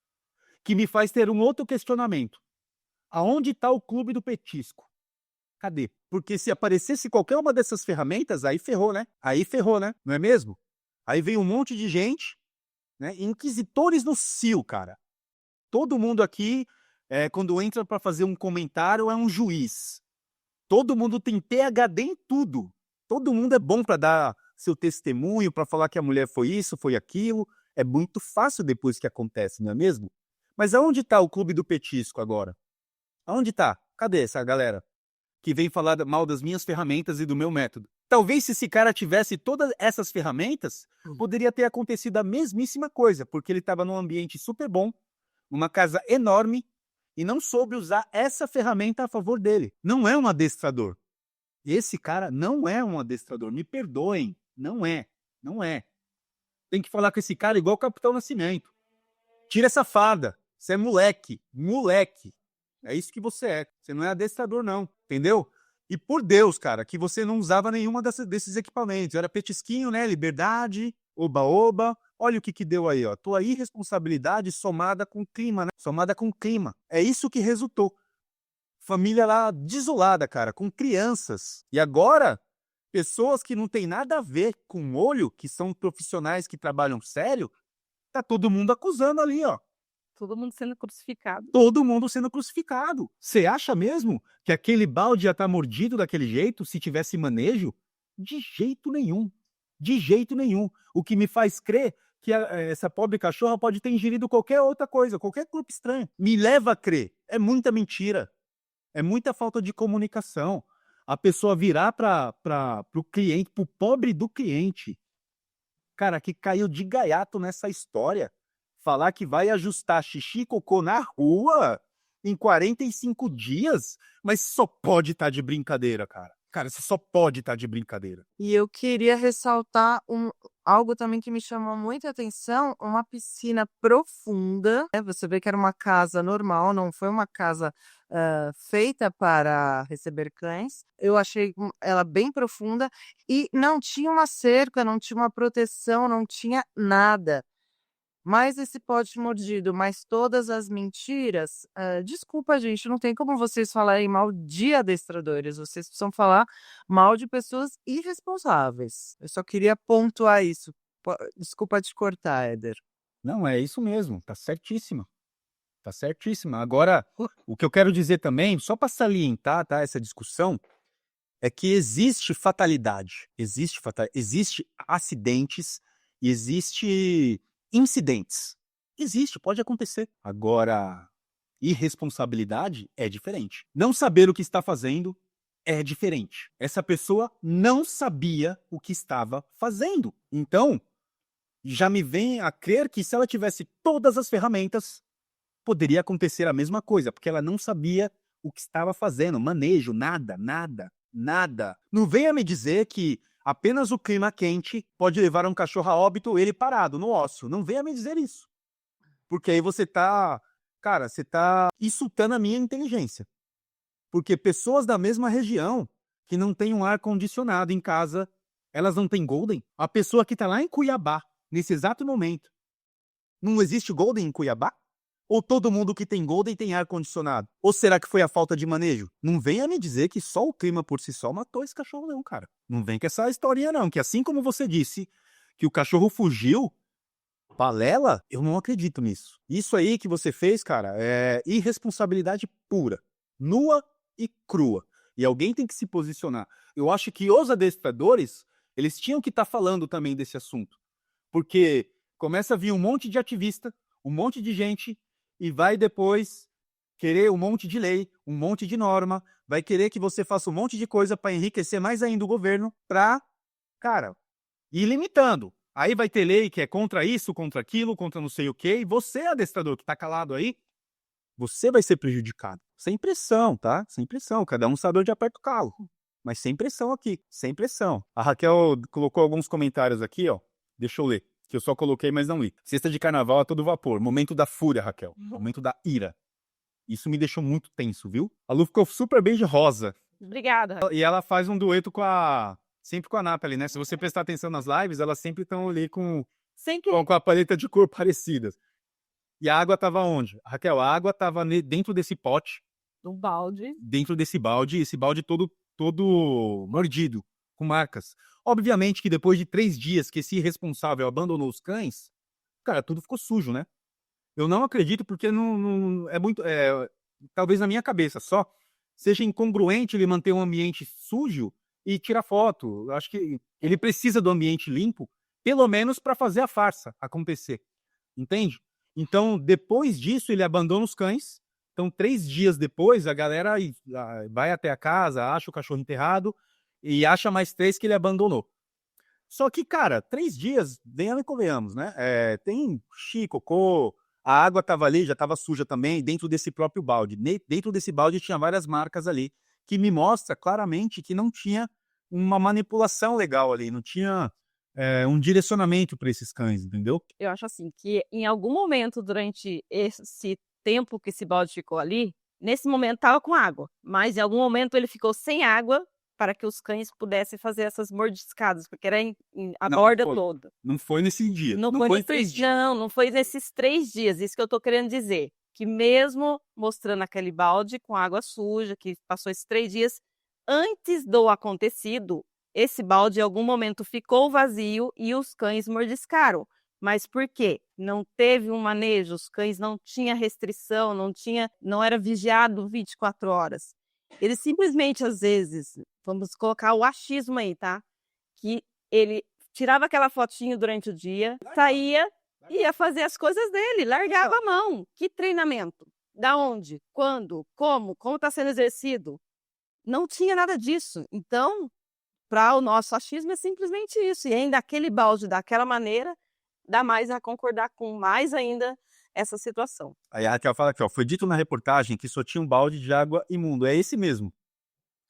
Que me faz ter um outro questionamento. Aonde está o clube do petisco? Cadê? Porque se aparecesse qualquer uma dessas ferramentas, aí ferrou, né? Aí ferrou, né? Não é mesmo? Aí vem um monte de gente, né? Inquisitores no cio, cara. Todo mundo aqui, quando entra para fazer um comentário, é um juiz. Todo mundo tem PhD em tudo. Todo mundo é bom para dar seu testemunho, para falar que a mulher foi isso, foi aquilo. É muito fácil depois que acontece, não é mesmo? Mas aonde está o clube do petisco agora? Aonde está? Cadê essa galera que vem falar mal das minhas ferramentas e do meu método? Talvez se esse cara tivesse todas essas ferramentas, poderia ter acontecido a mesmíssima coisa, porque ele estava num ambiente super bom, numa casa enorme, e não soube usar essa ferramenta a favor dele. Não é um adestrador. Esse cara não é um adestrador. Me perdoem. Não é. Não é. Tem que falar com esse cara igual o Capitão Nascimento. Tira essa farda. Você é moleque. Moleque. É isso que você é. Você não é adestrador, não. Entendeu? E por Deus, cara, que você não usava nenhuma desses equipamentos. Era petisquinho, né? Liberdade, oba-oba. Olha o que deu aí, ó. Tua irresponsabilidade somada com clima, né? Somada com clima. É isso que resultou. Família lá desolada, cara, com crianças. E agora, pessoas que não tem nada a ver com olho, que são profissionais que trabalham sério, tá todo mundo acusando ali, ó. Todo mundo sendo crucificado. Todo mundo sendo crucificado. Você acha mesmo que aquele balde ia estar mordido daquele jeito se tivesse manejo? De jeito nenhum. De jeito nenhum. O que me faz crer que essa pobre cachorra pode ter ingerido qualquer outra coisa, qualquer corpo estranho. Me leva a crer. É muita mentira. É muita falta de comunicação. A pessoa virar para o cliente, para o pobre do cliente, cara, que caiu de gaiato nessa história, falar que vai ajustar xixi e cocô na rua em 45 dias, mas só pode estar de brincadeira, cara. Cara, você só pode estar de brincadeira. E eu queria ressaltar algo também que me chamou muita atenção, uma piscina profunda, né? Você vê que era uma casa normal, não foi uma casa feita para receber cães. Eu achei ela bem profunda e não tinha uma cerca, não tinha uma proteção, não tinha nada. Mais esse pote mordido, mais todas as mentiras, desculpa gente, não tem como vocês falarem mal de adestradores, vocês precisam falar mal de pessoas irresponsáveis. Eu só queria pontuar isso. Desculpa te cortar, Éder. Não, é isso mesmo, tá certíssima. Tá certíssima. Agora, o que eu quero dizer também, só para salientar, tá, essa discussão, é que existe fatalidade, existe acidentes, existe incidentes. Existe, pode acontecer. Agora, irresponsabilidade é diferente. Não saber o que está fazendo é diferente. Essa pessoa não sabia o que estava fazendo. Então, já me vem a crer que se ela tivesse todas as ferramentas, poderia acontecer a mesma coisa, porque ela não sabia o que estava fazendo, manejo, nada. Não venha me dizer que apenas o clima quente pode levar um cachorro a óbito ele parado no ócio. Não venha me dizer isso. Porque aí você tá insultando a minha inteligência. Porque pessoas da mesma região que não têm um ar-condicionado em casa, elas não têm Golden? A pessoa que tá lá em Cuiabá, nesse exato momento, não existe Golden em Cuiabá? Ou todo mundo que tem Golden tem ar-condicionado? Ou será que foi a falta de manejo? Não venha me dizer que só o clima por si só matou esse cachorro não, cara. Não vem com essa historinha não, que assim como você disse que o cachorro fugiu, balela, eu não acredito nisso. Isso aí que você fez, cara, é irresponsabilidade pura, nua e crua. E alguém tem que se posicionar. Eu acho que os adestradores, eles tinham que estar falando também desse assunto. Porque começa a vir um monte de ativista, um monte de gente, e vai depois querer um monte de lei, um monte de norma, vai querer que você faça um monte de coisa para enriquecer mais ainda o governo, para, cara, ir limitando. Aí vai ter lei que é contra isso, contra aquilo, contra não sei o quê, e você, adestrador, que tá calado aí, você vai ser prejudicado. Sem pressão, tá? Sem pressão. Cada um sabe onde aperta o calo. Mas sem pressão aqui, sem pressão. A Raquel colocou alguns comentários aqui, ó. Deixa eu ler, que eu só coloquei, mas não li. Sexta de carnaval a todo vapor. Momento da fúria, Raquel. Momento da ira. Isso me deixou muito tenso, viu? A Lu ficou super bem de rosa. Obrigada. E ela faz um dueto sempre com a Nathalie, né? Se você prestar atenção nas lives, elas sempre estão ali com a paleta de cor parecidas. E a água tava onde? Raquel, a água tava dentro desse pote. Um balde. Dentro desse balde, esse balde todo mordido, com marcas. Obviamente que depois de 3 dias que esse irresponsável abandonou os cães, cara, tudo ficou sujo, né? Eu não acredito porque não é muito... talvez na minha cabeça só seja incongruente ele manter um ambiente sujo e tirar foto. Eu acho que ele precisa do ambiente limpo, pelo menos para fazer a farsa acontecer. Entende? Então, depois disso, ele abandona os cães. Então, 3 dias depois, a galera vai até a casa, acha o cachorro enterrado e acha mais 3 que ele abandonou. Só que, cara, 3 dias, venhamos e convenhamos, né? Tem xixi, cocô, a água tava ali, já tava suja também, dentro desse próprio balde. Dentro desse balde tinha várias marcas ali, que me mostra claramente que não tinha uma manipulação legal ali, não tinha um direcionamento para esses cães, entendeu? Eu acho assim, que em algum momento durante esse tempo que esse balde ficou ali, nesse momento estava com água, mas em algum momento ele ficou sem água para que os cães pudessem fazer essas mordiscadas, porque era a borda toda. Não foi nesse dia. Não foi nesses 3 dias. Não foi nesses 3 dias, isso que eu tô querendo dizer. Que mesmo mostrando aquele balde com água suja, que passou esses 3 dias, antes do acontecido, esse balde em algum momento ficou vazio e os cães mordiscaram. Mas por quê? Não teve um manejo, os cães não tinham restrição, não era vigiado 24 horas. Eles simplesmente, às vezes, vamos colocar o achismo aí, tá? Que ele tirava aquela fotinho durante o dia, saía, ia fazer as coisas dele, largava a mão. Que treinamento? Da onde? Quando? Como? Como está sendo exercido? Não tinha nada disso. Então, para o nosso achismo é simplesmente isso. E ainda aquele balde daquela maneira, dá mais a concordar com mais ainda essa situação. Aí a Raquel fala aqui, ó, foi dito na reportagem que só tinha um balde de água imundo. É esse mesmo.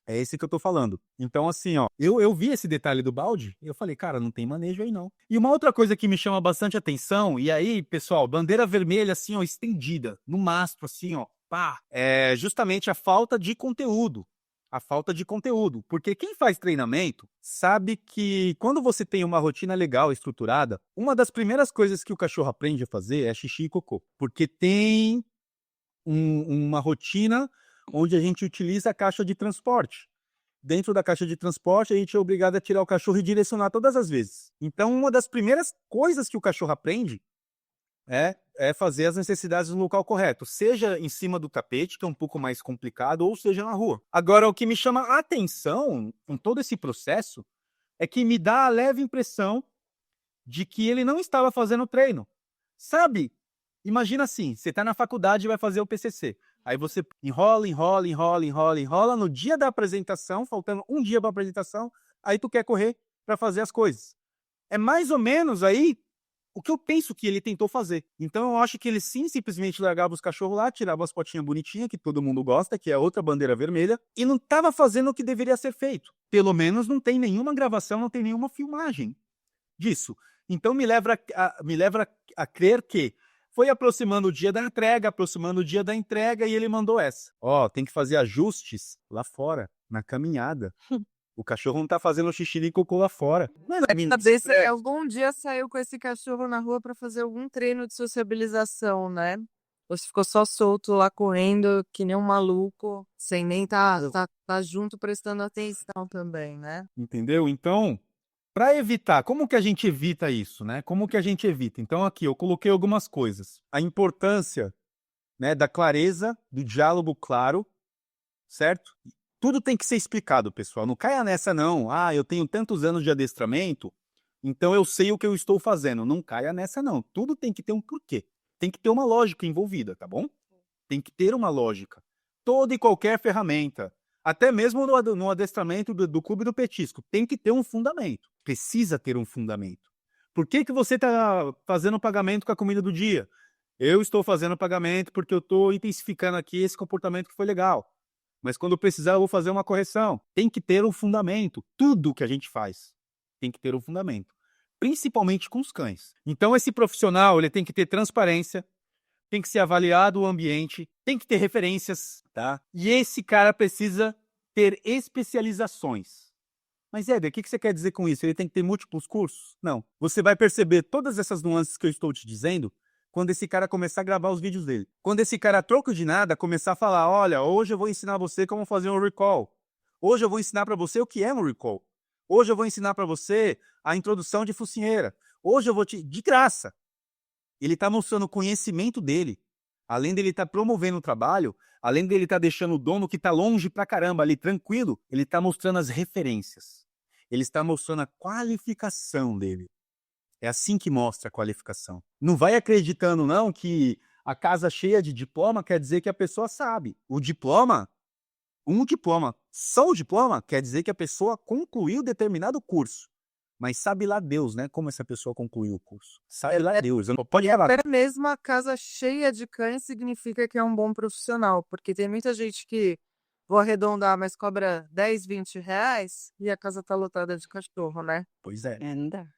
É esse que eu tô falando. Então, assim, ó, eu vi esse detalhe do balde e eu falei, cara, não tem manejo aí não. E uma outra coisa que me chama bastante atenção, e aí, pessoal, bandeira vermelha, assim, ó, estendida, no mastro, assim, ó, pá, é justamente a falta de conteúdo. A falta de conteúdo. Porque quem faz treinamento sabe que quando você tem uma rotina legal, estruturada, uma das primeiras coisas que o cachorro aprende a fazer é xixi e cocô. Porque tem uma rotina onde a gente utiliza a caixa de transporte. Dentro da caixa de transporte, a gente é obrigado a tirar o cachorro e direcionar todas as vezes. Então, uma das primeiras coisas que o cachorro aprende é fazer as necessidades no local correto, seja em cima do tapete, que é um pouco mais complicado, ou seja na rua. Agora, o que me chama a atenção em todo esse processo é que me dá a leve impressão de que ele não estava fazendo treino. Sabe? Imagina assim, você está na faculdade e vai fazer o PCC. Aí você enrola, no dia da apresentação, faltando um dia para a apresentação, aí tu quer correr para fazer as coisas. É mais ou menos aí o que eu penso que ele tentou fazer. Então eu acho que ele sim simplesmente largava os cachorros lá, tirava as fotinhas bonitinhas, que todo mundo gosta, que é outra bandeira vermelha, e não estava fazendo o que deveria ser feito. Pelo menos não tem nenhuma gravação, não tem nenhuma filmagem disso. Então me leva a crer que foi aproximando o dia da entrega, e ele mandou essa. Ó, tem que fazer ajustes lá fora, na caminhada. O cachorro não tá fazendo xixi nem cocô lá fora. Algum dia saiu com esse cachorro na rua para fazer algum treino de sociabilização, né? Ou se ficou só solto lá correndo, que nem um maluco, sem nem tá junto prestando atenção também, né? Entendeu? Então, para evitar, como que a gente evita isso, né? Como que a gente evita? Então aqui eu coloquei algumas coisas. A importância, né, da clareza, do diálogo claro, certo? Tudo tem que ser explicado, pessoal. Não caia nessa, não. Ah, eu tenho tantos anos de adestramento, então eu sei o que eu estou fazendo. Não caia nessa, não. Tudo tem que ter um porquê. Tem que ter uma lógica envolvida, tá bom? Tem que ter uma lógica. Toda e qualquer ferramenta, até mesmo no adestramento do clube do petisco, tem que ter um fundamento. Precisa ter um fundamento. Por que você está fazendo o pagamento com a comida do dia? Eu estou fazendo o pagamento porque eu estou intensificando aqui esse comportamento que foi legal. Mas quando precisar, eu vou fazer uma correção. Tem que ter um fundamento. Tudo que a gente faz tem que ter um fundamento. Principalmente com os cães. Então, esse profissional ele tem que ter transparência, tem que ser avaliado o ambiente, tem que ter referências, tá? E esse cara precisa ter especializações. Mas, Éder, o que você quer dizer com isso? Ele tem que ter múltiplos cursos? Não. Você vai perceber todas essas nuances que eu estou te dizendo quando esse cara começar a gravar os vídeos dele. Quando esse cara, a troco de nada, começar a falar, olha, hoje eu vou ensinar você como fazer um recall. Hoje eu vou ensinar para você o que é um recall. Hoje eu vou ensinar para você a introdução de focinheira. Hoje eu vou te... De graça. Ele está mostrando o conhecimento dele. Além dele estar promovendo o trabalho, além dele estar deixando o dono que está longe pra caramba ali tranquilo, ele está mostrando as referências. Ele está mostrando a qualificação dele. É assim que mostra a qualificação. Não vai acreditando, não, que a casa cheia de diploma quer dizer que a pessoa sabe. O diploma, só o diploma quer dizer que a pessoa concluiu determinado curso. Mas sabe lá Deus, né, como essa pessoa concluiu o curso. Sabe lá Deus. Pode falar. Até mesmo a casa cheia de cães significa que é um bom profissional, porque tem muita gente que, vou arredondar, mas cobra 10, 20 reais e a casa tá lotada de cachorro, né? Pois é. Não dá.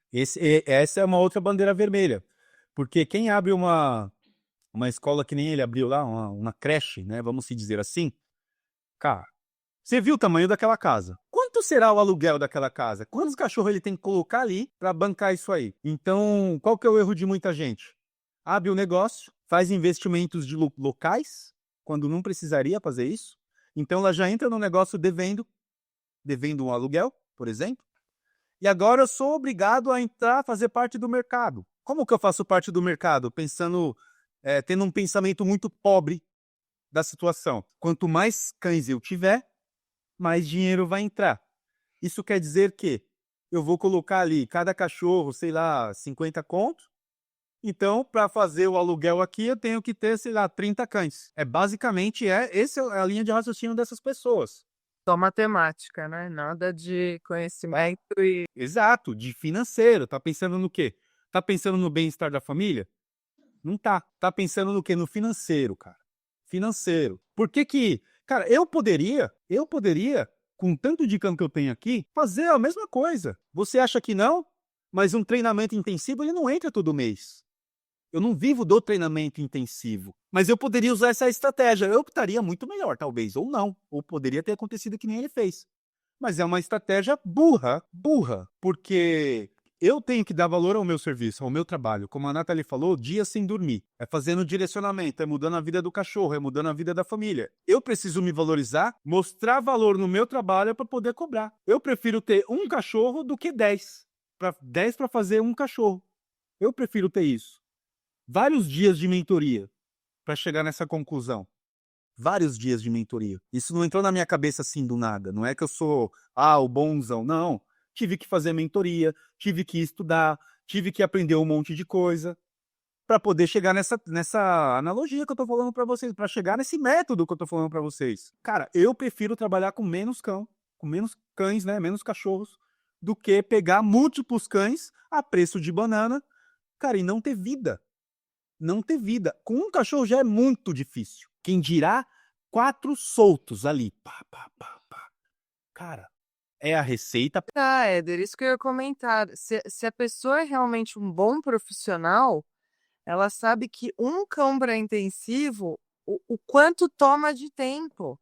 Essa é uma outra bandeira vermelha. Porque quem abre uma escola que nem ele abriu lá, uma creche, né, vamos se dizer assim, cara, você viu o tamanho daquela casa. Quanto será o aluguel daquela casa? Quantos cachorros ele tem que colocar ali para bancar isso aí? Então, qual que é o erro de muita gente? Abre o negócio, faz investimentos de locais, quando não precisaria fazer isso. Então, ela já entra no negócio devendo um aluguel, por exemplo. E agora eu sou obrigado a entrar, fazer parte do mercado. Como que eu faço parte do mercado? Tendo um pensamento muito pobre da situação. Quanto mais cães eu tiver, mais dinheiro vai entrar. Isso quer dizer que eu vou colocar ali cada cachorro, sei lá, 50 conto. Então, para fazer o aluguel aqui, eu tenho que ter, sei lá, 30 cães. Essa é a linha de raciocínio dessas pessoas. Só matemática, né? Nada de conhecimento e... Exato, de financeiro. Tá pensando no quê? Tá pensando no bem-estar da família? Não tá. Tá pensando no quê? No financeiro, cara. Financeiro. Por que cara, eu poderia, com tanto de cão que eu tenho aqui, fazer a mesma coisa. Você acha que não? Mas um treinamento intensivo, ele não entra todo mês. Eu não vivo do treinamento intensivo. Mas eu poderia usar essa estratégia. Eu estaria muito melhor, talvez, ou não. Ou poderia ter acontecido que nem ele fez. Mas é uma estratégia burra, porque eu tenho que dar valor ao meu serviço, ao meu trabalho. Como a Nathalie falou, dias sem dormir. É fazendo direcionamento, é mudando a vida do cachorro, é mudando a vida da família. Eu preciso me valorizar, mostrar valor no meu trabalho para poder cobrar. Eu prefiro ter um cachorro do que 10. 10 para fazer um cachorro. Eu prefiro ter isso. Vários dias de mentoria para chegar nessa conclusão. Vários dias de mentoria. Isso não entrou na minha cabeça assim do nada. Não é que eu sou, o bonzão. Não. Tive que fazer mentoria, tive que estudar, tive que aprender um monte de coisa para poder chegar nessa analogia que eu tô falando para vocês, para chegar nesse método que eu tô falando para vocês. Cara, eu prefiro trabalhar com menos cães, né, menos cachorros, do que pegar múltiplos cães a preço de banana, cara, e não ter vida. Não ter vida. Com um cachorro já é muito difícil. Quem dirá 4 soltos ali. Pá, pá, pá, pá. Cara, é a receita. Ah, Éder, isso que eu ia comentar. Se a pessoa é realmente um bom profissional, ela sabe que um cão para intensivo, o quanto toma de tempo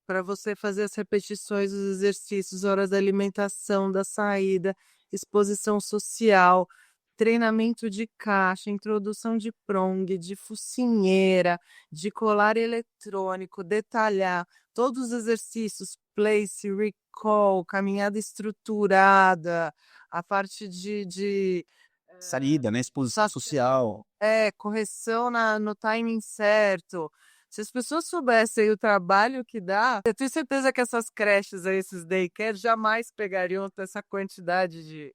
para você fazer as repetições, os exercícios, horas da alimentação, da saída, exposição social, treinamento de caixa, introdução de prong, de focinheira, de colar eletrônico, detalhar todos os exercícios, place, recall, caminhada estruturada, a parte de Saída, né? Exposição social. correção no timing certo. Se as pessoas soubessem o trabalho que dá, eu tenho certeza que essas creches aí, esses daycare, jamais pegariam essa quantidade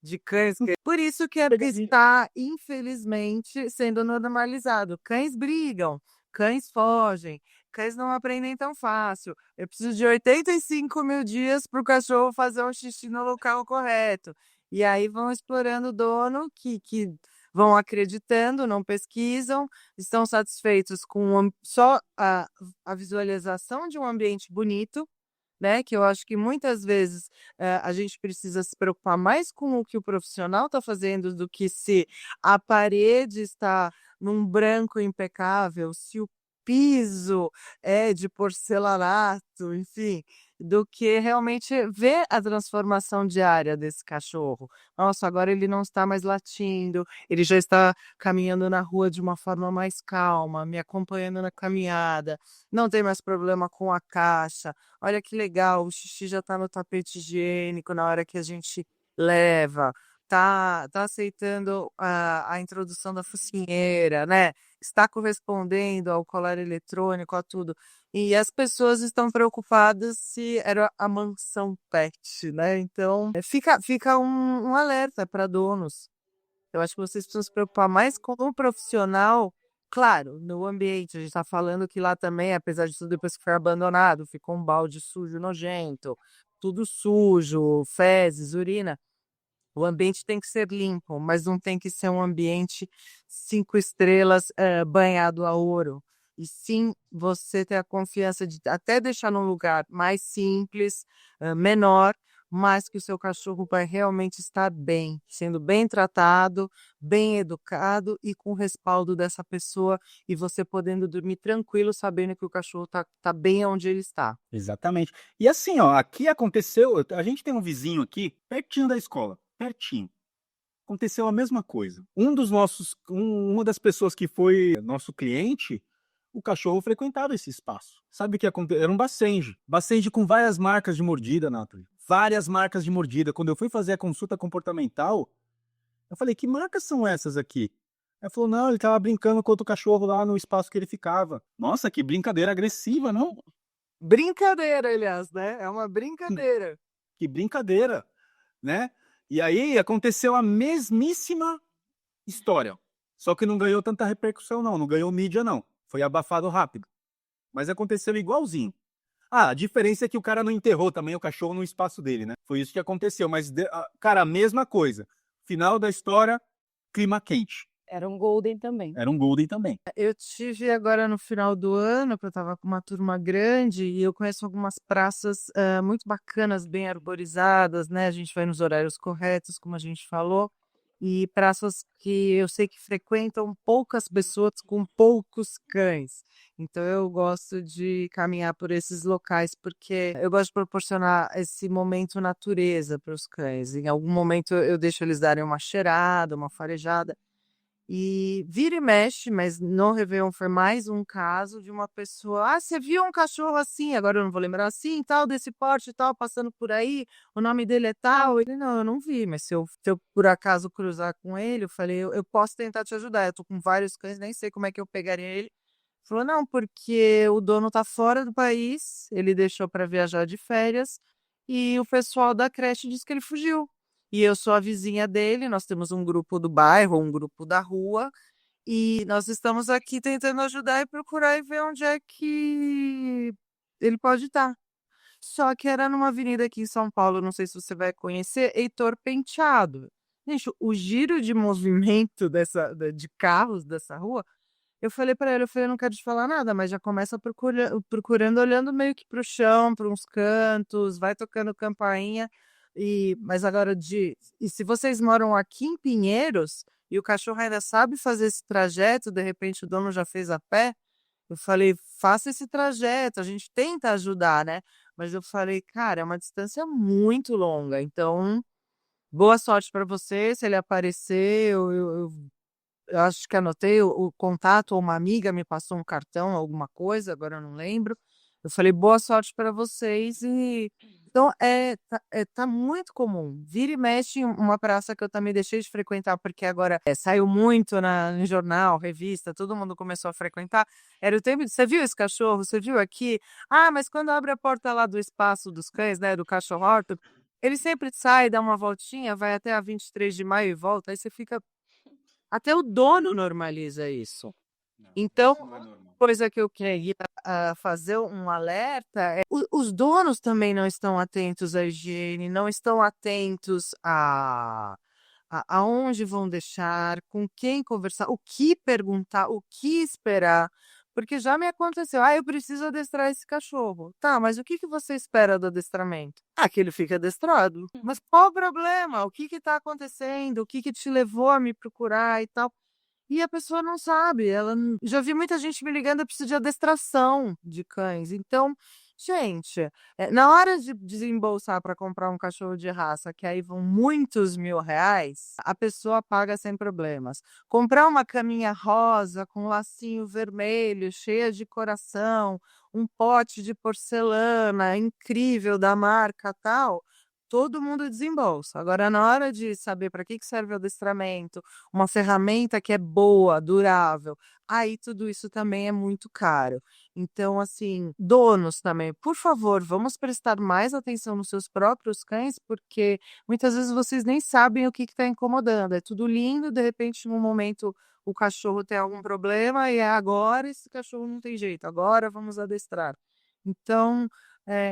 de cães. Por isso que está, infelizmente, sendo normalizado. Cães brigam, cães fogem, cães não aprendem tão fácil. Eu preciso de 85 mil dias para o cachorro fazer um xixi no local correto. E aí vão explorando o dono que vão acreditando, não pesquisam, estão satisfeitos com só a visualização de um ambiente bonito, né? Que eu acho que muitas vezes a gente precisa se preocupar mais com o que o profissional está fazendo do que se a parede está num branco impecável, se o piso é de porcelanato, enfim, do que realmente ver a transformação diária desse cachorro. Nossa, agora ele não está mais latindo, ele já está caminhando na rua de uma forma mais calma, me acompanhando na caminhada, não tem mais problema com a caixa. Olha que legal, o xixi já está no tapete higiênico na hora que a gente leva, tá aceitando a introdução da focinheira, né, está correspondendo ao colar eletrônico, a tudo. E as pessoas estão preocupadas se era a mansão pet, né, então, fica um alerta para donos. Eu acho que vocês precisam se preocupar mais com o profissional, claro, no ambiente, a gente está falando que lá também, apesar de tudo, depois que foi abandonado, ficou um balde sujo, nojento, tudo sujo, fezes, urina. O ambiente tem que ser limpo, mas não tem que ser um ambiente 5 estrelas, banhado a ouro. E sim, você ter a confiança de até deixar num lugar mais simples, menor, mas que o seu cachorro vai realmente estar bem, sendo bem tratado, bem educado e com o respaldo dessa pessoa, e você podendo dormir tranquilo sabendo que o cachorro tá bem onde ele está. Exatamente. E assim, ó, aqui aconteceu, a gente tem um vizinho aqui, pertinho da escola, pertinho. Aconteceu a mesma coisa. Uma das pessoas que foi nosso cliente, o cachorro frequentava esse espaço. Sabe o que aconteceu? Era um Basenji. Basenji com várias marcas de mordida, Nathalie. Várias marcas de mordida. Quando eu fui fazer a consulta comportamental, eu falei, que marcas são essas aqui? Ela falou, não, ele tava brincando com outro cachorro lá no espaço que ele ficava. Nossa, que brincadeira agressiva, não? Brincadeira, aliás, né? É uma brincadeira. Que brincadeira, né? E aí aconteceu a mesmíssima história. Só que não ganhou tanta repercussão, não. Não ganhou mídia, não. Foi abafado rápido. Mas aconteceu igualzinho. Ah, a diferença é que o cara não enterrou também o cachorro no espaço dele, né? Foi isso que aconteceu. Mas, cara, a mesma coisa. Final da história, clima quente. Era um golden também. Era um Golden também. Eu tive agora no final do ano, que eu estava com uma turma grande, e eu conheço algumas praças muito bacanas, bem arborizadas, né? A gente vai nos horários corretos, como a gente falou, e praças que eu sei que frequentam poucas pessoas com poucos cães. Então eu gosto de caminhar por esses locais, porque eu gosto de proporcionar esse momento natureza para os cães. Em algum momento eu deixo eles darem uma cheirada, uma farejada. E vira e mexe, mas no Réveillon foi mais um caso de uma pessoa: "Ah, você viu um cachorro assim?", agora eu não vou lembrar, "assim, tal, desse porte e tal, passando por aí, o nome dele é tal?". Ele: "Não, eu não vi, mas se eu por acaso cruzar com ele", eu falei: "Eu posso tentar te ajudar, eu tô com vários cães, nem sei como é que eu pegaria ele". Falou: "Não, porque o dono tá fora do país, ele deixou para viajar de férias, e o pessoal da creche disse que ele fugiu. E eu sou a vizinha dele, nós temos um grupo do bairro, um grupo da rua, e nós estamos aqui tentando ajudar e procurar e ver onde é que ele pode estar". Só que era numa avenida aqui em São Paulo, não sei se você vai conhecer, Heitor Penteado. Gente, o giro de movimento de carros dessa rua, eu falei pra ele, eu falei: "Eu não quero te falar nada, mas já começa procurando, olhando meio que para o chão, para uns cantos, vai tocando campainha, mas agora e se vocês moram aqui em Pinheiros, e o cachorro ainda sabe fazer esse trajeto, de repente o dono já fez a pé", eu falei: "Faça esse trajeto, a gente tenta ajudar, né". Mas eu falei: "Cara, é uma distância muito longa, então boa sorte pra você, se ele aparecer, eu acho que anotei o contato, ou uma amiga me passou um cartão, alguma coisa, agora eu não lembro. Eu falei: "Boa sorte para vocês", e então, tá muito comum. Vira e mexe, uma praça que eu também deixei de frequentar, porque agora, saiu muito no jornal, revista, todo mundo começou a frequentar, era o tempo de: "Você viu esse cachorro? Você viu aqui? Ah, mas quando abre a porta lá do espaço dos cães, né, do cachorródromo, ele sempre sai, dá uma voltinha, vai até a 23 de maio e volta", aí você fica, até o dono normaliza isso. Não, Então, isso não é normal. coisa que eu queria, fazer um alerta é os donos também não estão atentos à higiene, não estão atentos aonde vão deixar, com quem conversar, o que perguntar, o que esperar. Porque já me aconteceu, eu preciso adestrar esse cachorro. Tá, mas o que que você espera do adestramento? Ah, que ele fique adestrado. Mas qual o problema? O que que tá acontecendo? O que que te levou a me procurar e tal? E a pessoa não sabe, ela não já vi muita gente me ligando: "Eu preciso de adestração de cães". Então, gente, na hora de desembolsar para comprar um cachorro de raça, que aí vão muitos mil reais, a pessoa paga sem problemas. Comprar uma caminha rosa com lacinho vermelho, cheia de coração, um pote de porcelana incrível da marca tal, todo mundo desembolsa. Agora na hora de saber para que serve o adestramento, uma ferramenta que é boa, durável, aí tudo isso também é muito caro. Então, assim, donos também, por favor, vamos prestar mais atenção nos seus próprios cães, porque muitas vezes vocês nem sabem o que está incomodando. É tudo lindo, de repente, num momento o cachorro tem algum problema e é agora esse cachorro não tem jeito, agora vamos adestrar. Então,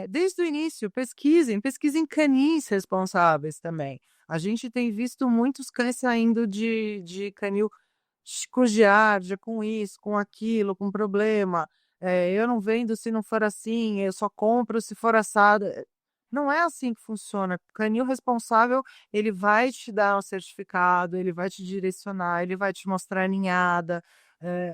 desde o início, pesquisem canis responsáveis também. A gente tem visto muitos cães saindo de canil com giardia, com isso, com aquilo, com problema. Eu não vendo se não for assim, eu só compro se for assado. Não é assim que funciona. O canil responsável, ele vai te dar um certificado, ele vai te direcionar, ele vai te mostrar a ninhada.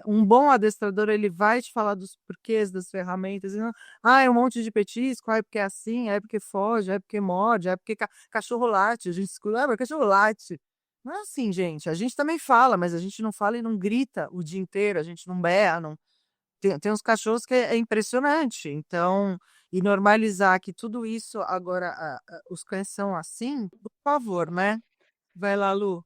Um bom adestrador, ele vai te falar dos porquês das ferramentas, e não: é um monte de petisco, é porque é assim, é porque foge, é porque morde, é porque cachorro late", a gente escuta: mas cachorro late". Não é assim, gente, a gente também fala, mas a gente não fala e não grita o dia inteiro, a gente não berra, não tem uns cachorros que é impressionante, então e normalizar que tudo isso agora os cães são assim, por favor, né. Vai lá, Lu.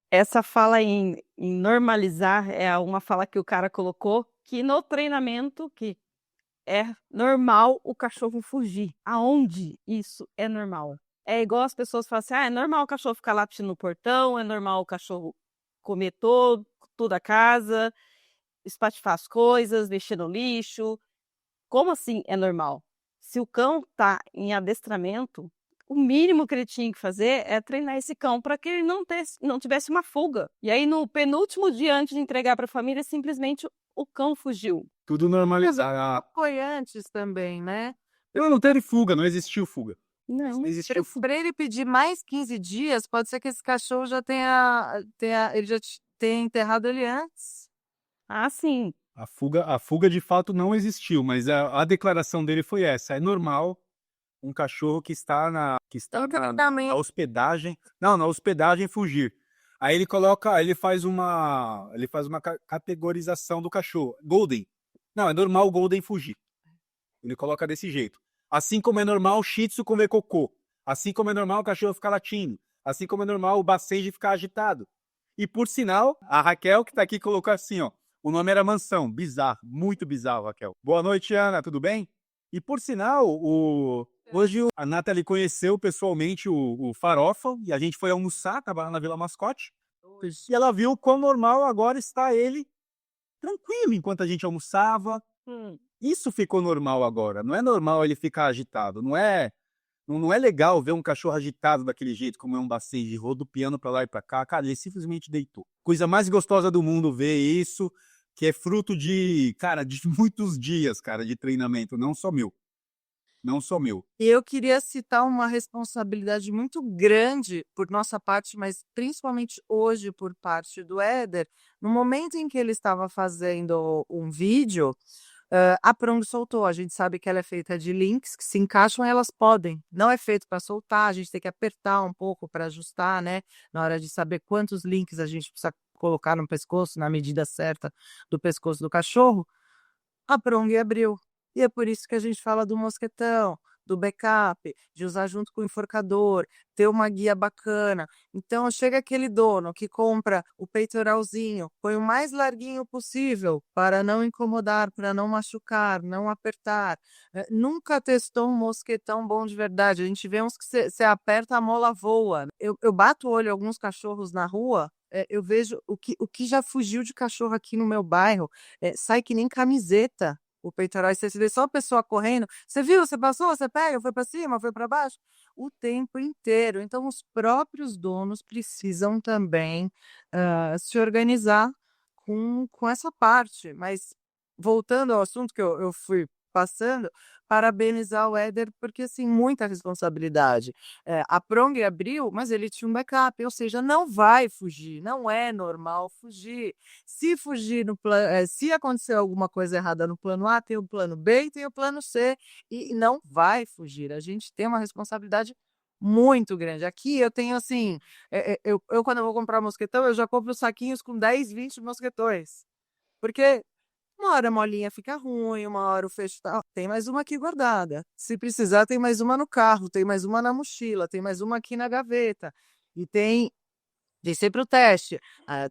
Essa fala em normalizar é uma fala que o cara colocou, que no treinamento que é normal o cachorro fugir. Aonde isso é normal? É igual as pessoas falam assim: é normal o cachorro ficar latindo no portão, é normal o cachorro comer toda a casa, espatifar as coisas, mexer no lixo". Como assim é normal? Se o cão tá em adestramento, o mínimo que ele tinha que fazer é treinar esse cão para que ele não tivesse uma fuga. E aí, no penúltimo dia antes de entregar para a família, simplesmente o cão fugiu. Tudo normalizar. Foi antes também, né. Não teve fuga, não existiu fuga. Não Não. existiu fuga. Pra ele pedir mais 15 dias, pode ser que esse cachorro já tenha ele já tenha enterrado ele antes. Ah, sim. A fuga de fato não existiu, mas a declaração dele foi essa: é normal um cachorro que está na hospedagem, não, na hospedagem fugir. Aí ele faz uma categorização do cachorro. Golden. Não, é normal o Golden fugir. Ele coloca desse jeito. Assim como é normal o Shih Tzu comer cocô. Assim como é normal o cachorro ficar latindo. Assim como é normal o Basset ficar agitado. E por sinal, a Raquel que tá aqui colocou assim, ó. O nome era Mansão. Bizarro, muito bizarro, Raquel. Boa noite, Ana, tudo bem? E por sinal, hoje a Nathalie conheceu pessoalmente o Farofa e a gente foi almoçar, tava lá na Vila Mascote. E ela viu o quão normal agora está ele, tranquilo, enquanto a gente almoçava. Isso ficou normal agora. Não é normal ele ficar agitado. Não é legal ver um cachorro agitado daquele jeito, como é um Basset, rodopiando pra lá e pra cá. Cara, ele simplesmente deitou. Coisa mais gostosa do mundo ver isso, que é fruto de muitos dias, cara, de treinamento. Não só meu. Não só meu. E eu queria citar uma responsabilidade muito grande por nossa parte, mas principalmente hoje por parte do Éder. No momento em que ele estava fazendo um vídeo, a Prong soltou. A gente sabe que ela é feita de links que se encaixam, elas podem. Não é feito para soltar, a gente tem que apertar um pouco para ajustar, né? Na hora de saber quantos links a gente precisa colocar no pescoço, na medida certa do pescoço do cachorro. A Prong abriu. E é por isso que a gente fala do mosquetão, do backup, de usar junto com o enforcador, ter uma guia bacana. Então chega aquele dono que compra o peitoralzinho, põe o mais larguinho possível para não incomodar, para não machucar, não apertar. Nunca testou um mosquetão bom de verdade. A gente vê uns que você aperta, a mola voa. Eu bato o olho em alguns cachorros na rua, eu vejo o que já fugiu de cachorro aqui no meu bairro, sai que nem camiseta. o peitoral e você vê só a pessoa correndo. Você viu? Você passou? Você pega? Foi para cima? Foi para baixo? O tempo inteiro. Então, os próprios donos precisam também se organizar com essa parte. Mas, voltando ao assunto que eu fui passando, parabenizar o Éder, porque assim, muita responsabilidade. A Prong abriu, mas ele tinha um backup, ou seja, não vai fugir, não é normal fugir. Se fugir no plano, se acontecer alguma coisa errada no plano A, tem o plano B e tem o plano C, e não vai fugir. A gente tem uma responsabilidade muito grande. Aqui eu tenho assim, eu quando eu vou comprar mosquetão, eu já compro saquinhos com 10, 20 mosquetões. Porque uma hora a molinha fica ruim, uma hora o fecho tá tem mais uma aqui guardada. Se precisar, tem mais uma no carro, tem mais uma na mochila, tem mais uma aqui na gaveta. E tem sempre o teste.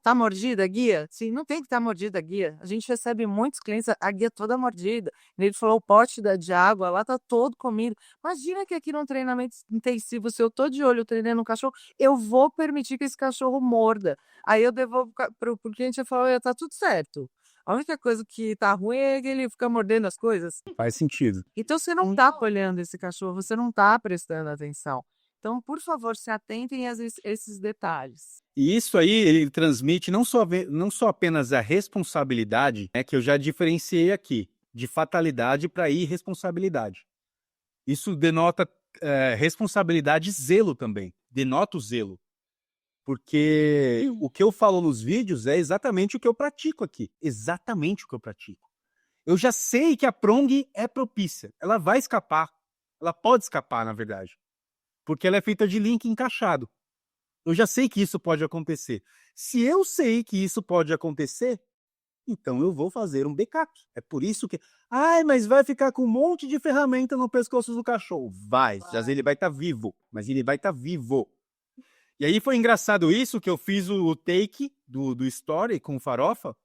Tá mordida a guia? Sim, não tem que estar mordida a guia. A gente recebe muitos clientes, a guia toda mordida. Ele falou, o pote de água lá tá todo comido. Imagina que aqui num treinamento intensivo, se eu tô de olho treinando um cachorro, eu vou permitir que esse cachorro morda. Aí eu devolvo pro cliente e falo, olha, tá tudo certo. A única coisa que tá ruim é que ele fica mordendo as coisas. Faz sentido. Então você não tá olhando esse cachorro, você não tá prestando atenção. Então, por favor, se atentem a esses detalhes. E isso aí, ele transmite não só apenas a responsabilidade, né, que eu já diferenciei aqui, de fatalidade para irresponsabilidade. Isso denota responsabilidade e zelo também. Denota o zelo. Porque o que eu falo nos vídeos é exatamente o que eu pratico aqui. Exatamente o que eu pratico. Eu já sei que a Prong é propícia. Ela vai escapar. Ela pode escapar, na verdade. Porque ela é feita de link encaixado. Eu já sei que isso pode acontecer. Se eu sei que isso pode acontecer, então eu vou fazer um backup. É por isso que... Ai, mas vai ficar com um monte de ferramenta no pescoço do cachorro. Vai, mas ele vai estar vivo. Mas ele vai estar vivo. E aí foi engraçado isso, que eu fiz o take do story com o Farofa.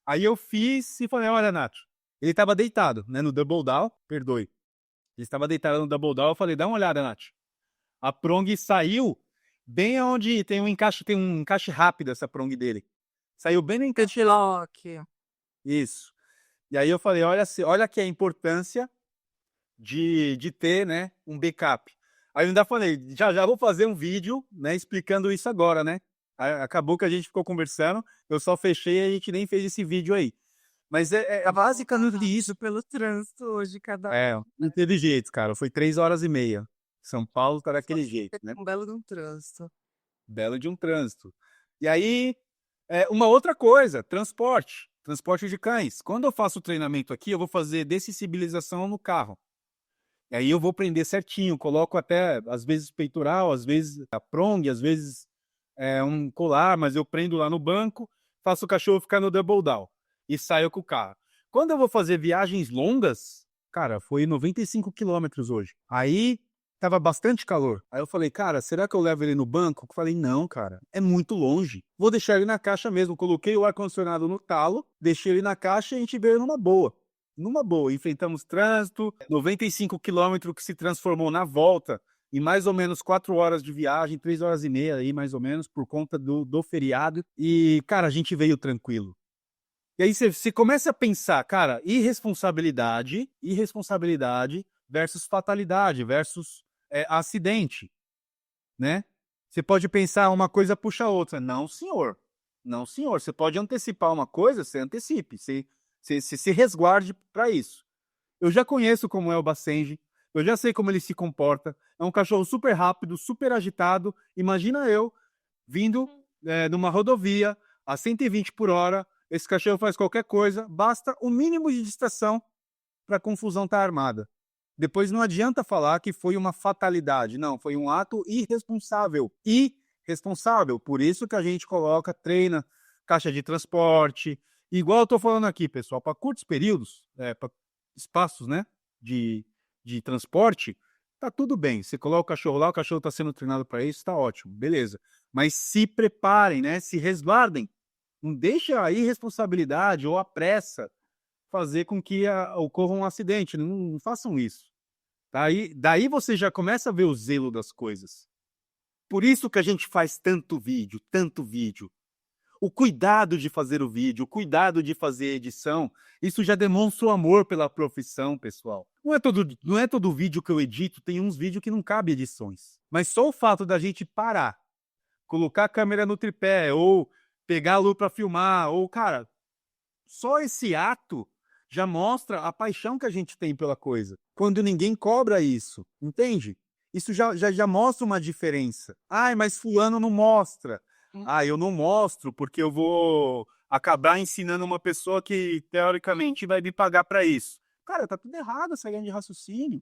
Aí eu fiz e falei, olha, Nath, ele estava deitado, né, no double down, perdoe. Ele estava deitado no double down, eu falei, dá uma olhada, Nath. A Prong saiu bem onde tem um encaixe rápido essa Prong dele. Saiu bem no encaixe. Antilock. Isso. E aí eu falei, olha aqui a importância de ter, né, um backup. Aí eu ainda falei, já vou fazer um vídeo, né, explicando isso agora, né? Acabou que a gente ficou conversando, eu só fechei e a gente nem fez esse vídeo aí. Mas é basicamente isso. Pelo trânsito hoje, cada Não teve jeito, cara. Foi 3 horas e meia. São Paulo tá daquele jeito, né? um belo de um trânsito. Belo de um trânsito. E aí, uma outra coisa, transporte de cães. Quando eu faço o treinamento aqui, eu vou fazer dessensibilização no carro. E aí eu vou prender certinho, coloco até, às vezes, peitoral, às vezes a prong, às vezes um colar, mas eu prendo lá no banco, faço o cachorro ficar no double down e saio com o carro. Quando eu vou fazer viagens longas, cara, foi 95 quilômetros hoje. Aí tava bastante calor. Aí eu falei, cara, será que eu levo ele no banco? Eu falei, não, cara, é muito longe. Vou deixar ele na caixa mesmo. Coloquei o ar-condicionado no talo, deixei ele na caixa e a gente veio numa boa. Numa boa, enfrentamos trânsito, 95 quilômetros que se transformou na volta em mais ou menos 4 horas de viagem, 3 horas e meia aí mais ou menos, por conta do feriado. E, cara, a gente veio tranquilo. E aí você começa a pensar, cara, irresponsabilidade versus fatalidade, versus acidente, né? Você pode pensar uma coisa puxa a outra. Não, senhor. Não, senhor. Você pode antecipar uma coisa, você antecipe. Você se resguarde para isso. Eu já conheço como é o Basenji, eu já sei como ele se comporta. É um cachorro super rápido, super agitado. Imagina eu vindo numa rodovia a 120 por hora. Esse cachorro faz qualquer coisa, basta o mínimo de distração para a confusão estar armada. Depois não adianta falar que foi uma fatalidade. Não, foi um ato irresponsável. Irresponsável. Por isso que a gente treina caixa de transporte. Igual eu estou falando aqui, pessoal, para curtos períodos, para espaços, né, de transporte, tá tudo bem. Você coloca o cachorro lá, o cachorro está sendo treinado para isso, tá ótimo, beleza. Mas se preparem, né, se resguardem. Não deixa a irresponsabilidade ou a pressa fazer com que ocorra um acidente. Não façam isso. Daí você já começa a ver o zelo das coisas. Por isso que a gente faz tanto vídeo, tanto vídeo. O cuidado de fazer o vídeo, o cuidado de fazer a edição, isso já demonstra o amor pela profissão, pessoal. Não é todo vídeo que eu edito, tem uns vídeos que não cabe edições. Mas só o fato da gente parar, colocar a câmera no tripé, ou pegar a luz para filmar, ou, cara, só esse ato já mostra a paixão que a gente tem pela coisa. Quando ninguém cobra isso, entende? Isso já mostra uma diferença. Ai, mas fulano não mostra. Ah, eu não mostro porque eu vou acabar ensinando uma pessoa que, teoricamente, vai me pagar para isso. Cara, tá tudo errado essa linha de raciocínio.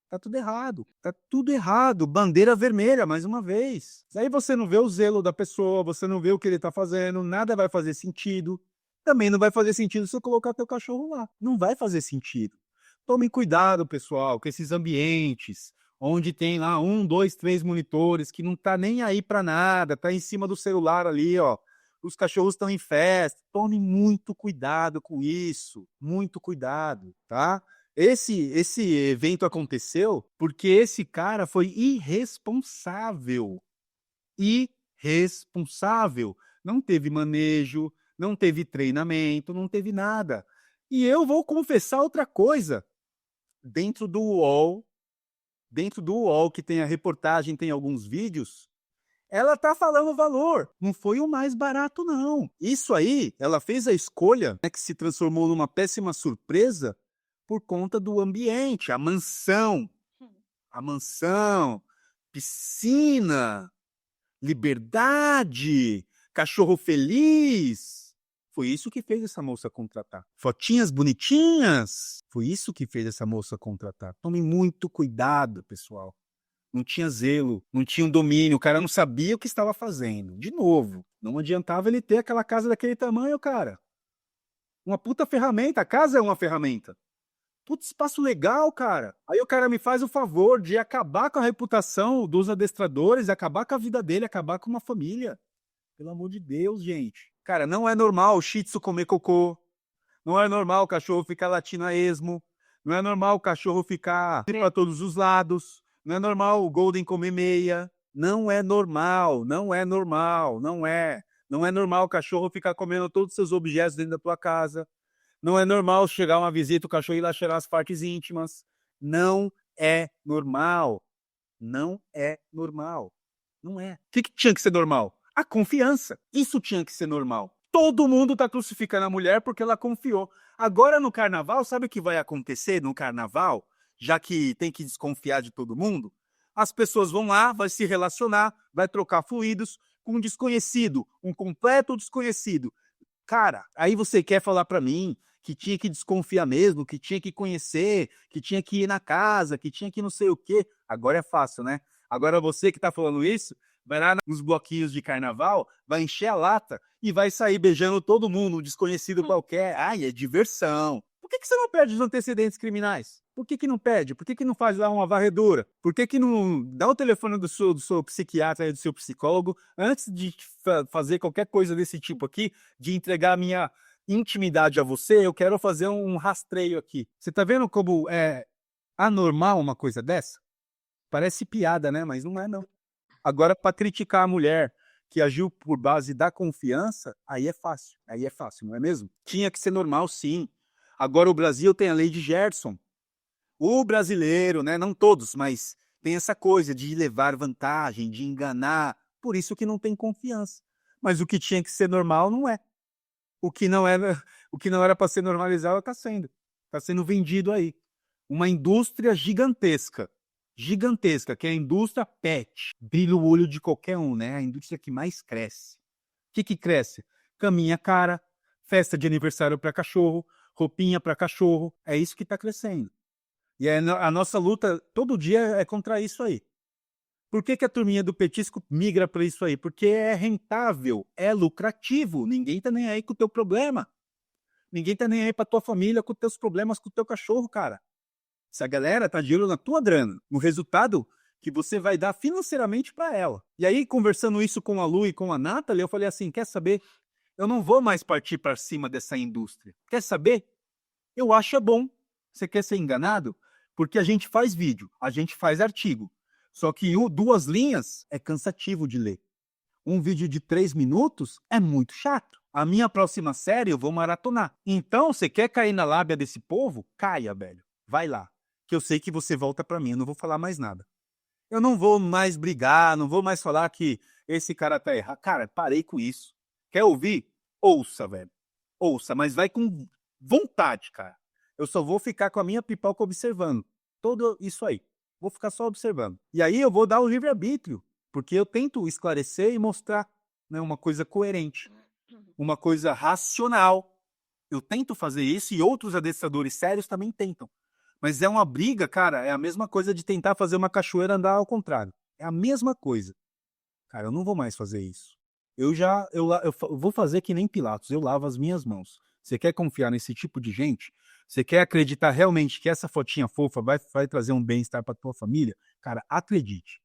Tá tudo errado. Tá tudo errado. Bandeira vermelha, mais uma vez. Aí você não vê o zelo da pessoa, você não vê o que ele tá fazendo, nada vai fazer sentido. Também não vai fazer sentido se eu colocar teu cachorro lá. Não vai fazer sentido. Tomem cuidado, pessoal, com esses ambientes onde tem lá 1, 2, 3 monitores, que não tá nem aí para nada, tá em cima do celular ali, ó. Os cachorros estão em festa. Tome muito cuidado com isso, muito cuidado, tá? Esse evento aconteceu porque esse cara foi irresponsável. Irresponsável. Não teve manejo, não teve treinamento, não teve nada. E eu vou confessar outra coisa. Dentro do UOL, que tem a reportagem, tem alguns vídeos, ela tá falando o valor. Não foi o mais barato, não. Isso aí, ela fez a escolha, né, que se transformou numa péssima surpresa por conta do ambiente, a mansão, piscina, liberdade, cachorro feliz. Foi isso que fez essa moça contratar. Fotinhas bonitinhas. Foi isso que fez essa moça contratar. Tome muito cuidado, pessoal. Não tinha zelo, não tinha um domínio, o cara não sabia o que estava fazendo. De novo, não adiantava ele ter aquela casa daquele tamanho, cara. Uma puta ferramenta, a casa é uma ferramenta. Puta espaço legal, cara. Aí o cara me faz o favor de acabar com a reputação dos adestradores, acabar com a vida dele, acabar com uma família. Pelo amor de Deus, gente. Cara, não é normal o Shih Tzu comer cocô. Não é normal o cachorro ficar latindo a esmo. Não é normal o cachorro ficar para todos os lados. Não é normal o Golden comer meia. Não é normal, não é normal, não é. Não é normal o cachorro ficar comendo todos os seus objetos dentro da tua casa. Não é normal chegar uma visita, o cachorro ir lá cheirar as partes íntimas. Não é normal. Não é normal. Não é. O que tinha que ser normal? A confiança. Isso tinha que ser normal. Todo mundo está crucificando a mulher porque ela confiou. Agora no carnaval, sabe o que vai acontecer no carnaval? Já que tem que desconfiar de todo mundo? As pessoas vão lá, vai se relacionar, vai trocar fluidos com um desconhecido, um completo desconhecido. Cara, aí você quer falar para mim que tinha que desconfiar mesmo, que tinha que conhecer, que tinha que ir na casa, que tinha que não sei o quê. Agora é fácil, né? Agora você que tá falando isso, vai lá nos bloquinhos de carnaval, vai encher a lata e vai sair beijando todo mundo, um desconhecido qualquer. Ai, é diversão. Por que você não perde os antecedentes criminais? Por que não pede? Por que não faz lá uma varredura? Por que não dá o telefone do seu psiquiatra e do seu psicólogo antes de fazer qualquer coisa desse tipo aqui, de entregar a minha intimidade a você? Eu quero fazer um rastreio aqui. Você tá vendo como é anormal uma coisa dessa? Parece piada, né? Mas não é, não. Agora, para criticar a mulher que agiu por base da confiança, aí é fácil. Aí é fácil, não é mesmo? Tinha que ser normal, sim. Agora o Brasil tem a lei de Gerson. O brasileiro, né? Não todos, mas tem essa coisa de levar vantagem, de enganar. Por isso que não tem confiança. Mas o que tinha que ser normal não é. O que não era para ser normalizado está sendo. Está sendo vendido aí. Uma indústria gigantesca, que é a indústria pet. Brilha o olho de qualquer um, né? A indústria que mais cresce. O que cresce? Caminha cara, festa de aniversário para cachorro, roupinha para cachorro. É isso que está crescendo. E a nossa luta todo dia é contra isso aí. Por que a turminha do petisco migra para isso aí? Porque é rentável, é lucrativo. Ninguém tá nem aí com o teu problema. Ninguém tá nem aí pra tua família com os teus problemas com o teu cachorro, cara. Essa galera tá de olho na tua grana, no resultado que você vai dar financeiramente para ela. E aí, conversando isso com a Lu e com a Nathalie, eu falei assim, quer saber? Eu não vou mais partir para cima dessa indústria. Quer saber? Eu acho bom. Você quer ser enganado? Porque a gente faz vídeo, a gente faz artigo. Só que 2 linhas é cansativo de ler. Um vídeo de 3 minutos é muito chato. A minha próxima série eu vou maratonar. Então, você quer cair na lábia desse povo? Caia, velho. Vai lá. Que eu sei que você volta pra mim, eu não vou falar mais nada. Eu não vou mais brigar, não vou mais falar que esse cara tá errado. Cara, parei com isso. Quer ouvir? Ouça, velho. Ouça, mas vai com vontade, cara. Eu só vou ficar com a minha pipoca observando. Tudo isso aí. Vou ficar só observando. E aí eu vou dar o livre-arbítrio, porque eu tento esclarecer e mostrar, né, uma coisa coerente, uma coisa racional. Eu tento fazer isso e outros adestradores sérios também tentam. Mas é uma briga, cara, é a mesma coisa de tentar fazer uma cachoeira andar ao contrário. É a mesma coisa. Cara, eu não vou mais fazer isso. Eu vou fazer que nem Pilatos, eu lavo as minhas mãos. Você quer confiar nesse tipo de gente? Você quer acreditar realmente que essa fotinha fofa vai trazer um bem-estar para tua família? Cara, acredite.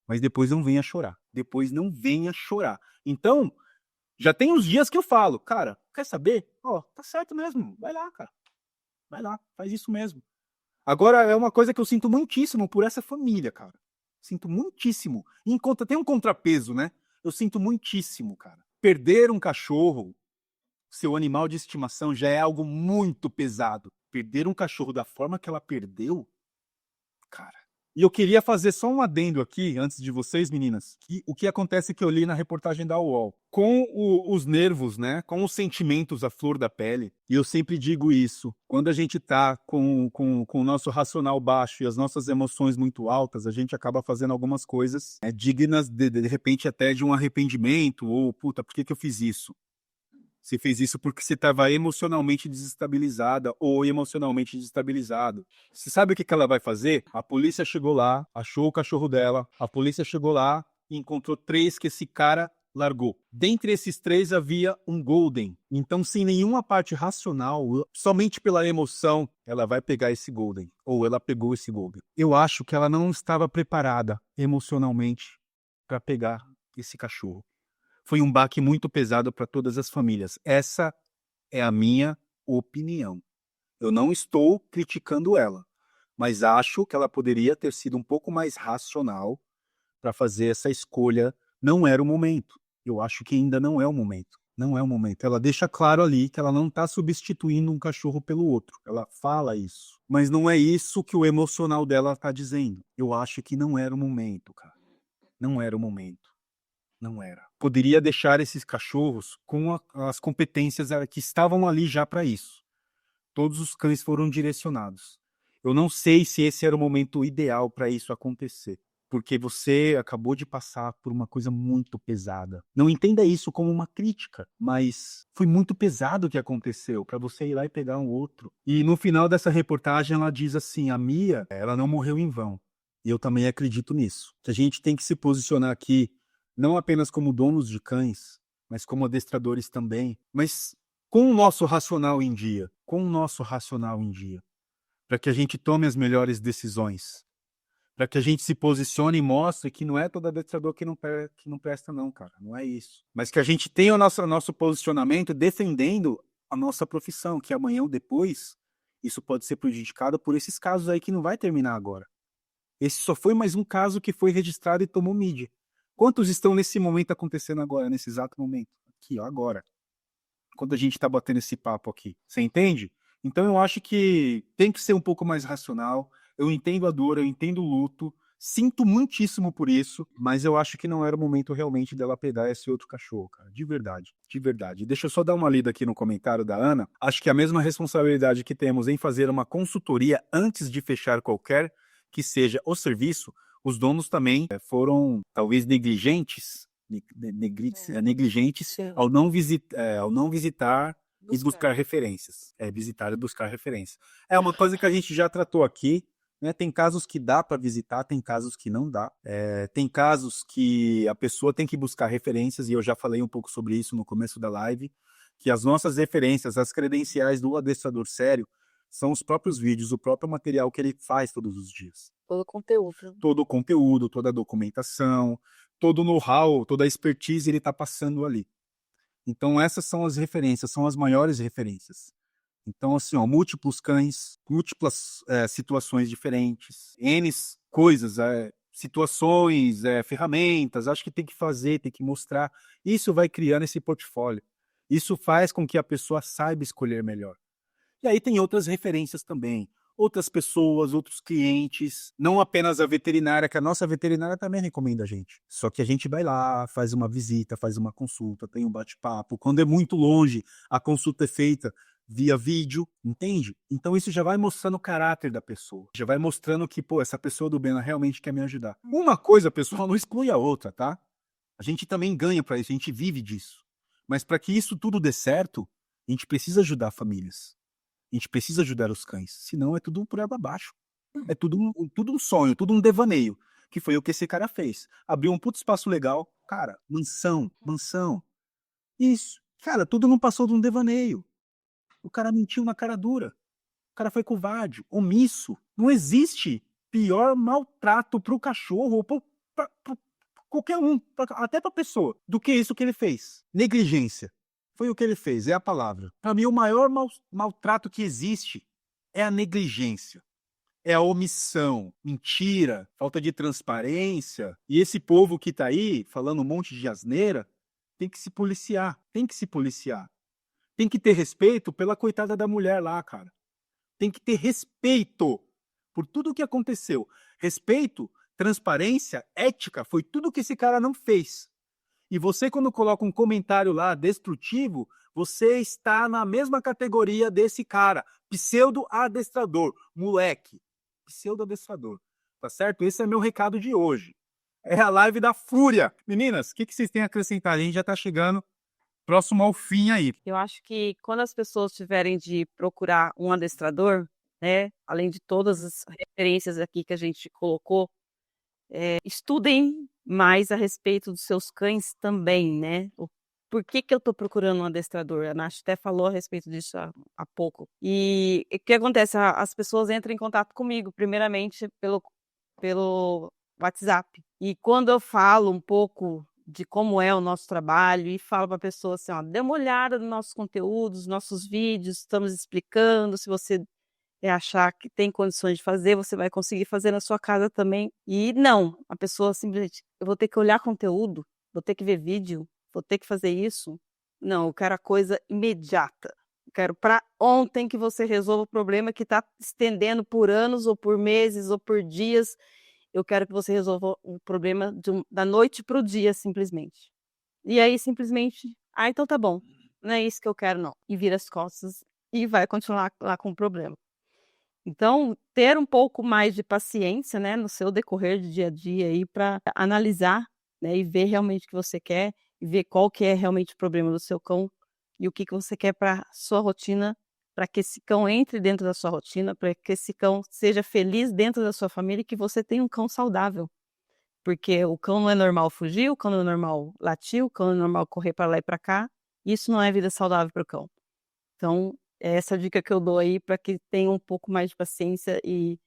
Mas depois não venha chorar. Depois não venha chorar. Então, já tem uns dias que eu falo, cara, quer saber? Ó, tá certo mesmo. Vai lá, cara. Vai lá, faz isso mesmo. Agora, é uma coisa que eu sinto muitíssimo por essa família, cara. Sinto muitíssimo. Tem um contrapeso, né? Eu sinto muitíssimo, cara. Perder um cachorro, seu animal de estimação, já é algo muito pesado. Perder um cachorro da forma que ela perdeu, cara. E eu queria fazer só um adendo aqui, antes de vocês, meninas, que o que acontece que eu li na reportagem da UOL. Com os nervos, né, com os sentimentos à flor da pele, e eu sempre digo isso, quando a gente tá com o nosso racional baixo e as nossas emoções muito altas, a gente acaba fazendo algumas coisas dignas, de repente, até de um arrependimento, ou, puta, por que que eu fiz isso? Você fez isso porque você estava emocionalmente desestabilizada ou emocionalmente desestabilizado. Você sabe o que ela vai fazer? A polícia chegou lá, achou o cachorro dela, a polícia chegou lá e encontrou 3 que esse cara largou. Dentre esses 3 havia um Golden. Então, sem nenhuma parte racional, somente pela emoção, ela vai pegar esse Golden. Ou ela pegou esse Golden. Eu acho que ela não estava preparada emocionalmente para pegar esse cachorro. Foi um baque muito pesado para todas as famílias. Essa é a minha opinião. Eu não estou criticando ela, mas acho que ela poderia ter sido um pouco mais racional para fazer essa escolha. Não era o momento. Eu acho que ainda não é o momento. Não é o momento. Ela deixa claro ali que ela não está substituindo um cachorro pelo outro. Ela fala isso. Mas não é isso que o emocional dela está dizendo. Eu acho que não era o momento, cara. Não era o momento. Não era. Poderia deixar esses cachorros com as competências que estavam ali já para isso. Todos os cães foram direcionados. Eu não sei se esse era o momento ideal para isso acontecer, porque você acabou de passar por uma coisa muito pesada. Não entenda isso como uma crítica, mas foi muito pesado o que aconteceu para você ir lá e pegar um outro. E no final dessa reportagem ela diz assim, a Mia, ela não morreu em vão. E eu também acredito nisso. A gente tem que se posicionar aqui não apenas como donos de cães, mas como adestradores também, mas com o nosso racional em dia, para que a gente tome as melhores decisões, para que a gente se posicione e mostre que não é todo adestrador que não presta não, cara, não é isso. Mas que a gente tenha o nosso posicionamento defendendo a nossa profissão, que amanhã ou depois isso pode ser prejudicado por esses casos aí que não vai terminar agora. Esse só foi mais um caso que foi registrado e tomou mídia. Quantos estão nesse momento acontecendo agora, nesse exato momento? Aqui, ó, agora. Quando a gente está batendo esse papo aqui. Você entende? Então eu acho que tem que ser um pouco mais racional. Eu entendo a dor, eu entendo o luto. Sinto muitíssimo por isso, mas eu acho que não era o momento realmente dela pegar esse outro cachorro, cara. De verdade, de verdade. Deixa eu só dar uma lida aqui no comentário da Ana. Acho que a mesma responsabilidade que temos em fazer uma consultoria antes de fechar qualquer que seja o serviço, os donos também foram talvez negligentes ao não visitar e buscar referências. Visitar e buscar referências. É uma coisa que a gente já tratou aqui, né? Tem casos que dá para visitar, tem casos que não dá. Tem casos que a pessoa tem que buscar referências, e eu já falei um pouco sobre isso no começo da live, que as nossas referências, as credenciais do adestrador sério, são os próprios vídeos, o próprio material que ele faz todos os dias. Todo o conteúdo. Todo o conteúdo, toda a documentação, todo o know-how, toda a expertise ele está passando ali. Então essas são as referências, são as maiores referências. Então assim, ó, múltiplos cães, múltiplas situações diferentes, N coisas, situações, ferramentas, acho que tem que fazer, tem que mostrar. Isso vai criando esse portfólio. Isso faz com que a pessoa saiba escolher melhor. E aí tem outras referências também, outras pessoas, outros clientes, não apenas a veterinária, que a nossa veterinária também recomenda a gente. Só que a gente vai lá, faz uma visita, faz uma consulta, tem um bate-papo. Quando é muito longe, a consulta é feita via vídeo, entende? Então isso já vai mostrando o caráter da pessoa. Já vai mostrando que, pô, essa pessoa do Bena realmente quer me ajudar. Uma coisa, pessoal, não exclui a outra, tá? A gente também ganha para isso, a gente vive disso. Mas para que isso tudo dê certo, a gente precisa ajudar famílias. A gente precisa ajudar os cães, senão é tudo por água abaixo. É tudo um sonho, tudo um devaneio, que foi o que esse cara fez. Abriu um puto espaço legal, cara, mansão. Isso. Cara, tudo não passou de um devaneio. O cara mentiu na cara dura. O cara foi covarde, omisso. Não existe pior maltrato pro cachorro ou pra qualquer um, até pra pessoa, do que isso que ele fez. Negligência. Foi o que ele fez, é a palavra. Para mim, o maior maltrato que existe é a negligência. É a omissão, mentira, falta de transparência. E esse povo que tá aí, falando um monte de asneira, tem que se policiar. Tem que se policiar. Tem que ter respeito pela coitada da mulher lá, cara. Tem que ter respeito por tudo o que aconteceu. Respeito, transparência, ética, foi tudo que esse cara não fez. E você, quando coloca um comentário lá destrutivo, você está na mesma categoria desse cara, pseudo-adestrador, moleque, pseudo-adestrador, tá certo? Esse é meu recado de hoje. É a live da fúria. Meninas, o que vocês têm a acrescentar? A gente já tá chegando próximo ao fim aí. Eu acho que quando as pessoas tiverem de procurar um adestrador, né, além de todas as referências aqui que a gente colocou, estudem mais a respeito dos seus cães também, né? Por que eu tô procurando um adestrador? A Nath até falou a respeito disso há pouco. E o que acontece? As pessoas entram em contato comigo, primeiramente pelo WhatsApp. E quando eu falo um pouco de como é o nosso trabalho e falo para a pessoa assim, ó, dê uma olhada nos nossos conteúdos, nossos vídeos, estamos explicando, se você achar que tem condições de fazer, você vai conseguir fazer na sua casa também. E não, a pessoa simplesmente, eu vou ter que olhar conteúdo, vou ter que ver vídeo, vou ter que fazer isso. Não, eu quero a coisa imediata. Eu quero para ontem que você resolva o problema que está estendendo por anos, ou por meses, ou por dias. Eu quero que você resolva o problema da noite para o dia, simplesmente. E aí, simplesmente, então tá bom, não é isso que eu quero, não. E vira as costas e vai continuar lá com o problema. Então, ter um pouco mais de paciência, né, no seu decorrer de dia a dia aí para analisar, né, e ver realmente o que você quer, e ver qual que é realmente o problema do seu cão e o que você quer para sua rotina, para que esse cão entre dentro da sua rotina, para que esse cão seja feliz dentro da sua família e que você tenha um cão saudável. Porque o cão não é normal fugir, o cão não é normal latir, o cão não é normal correr para lá e para cá. Isso não é vida saudável para o cão. Então, é essa dica que eu dou aí para que tenham um pouco mais de paciência e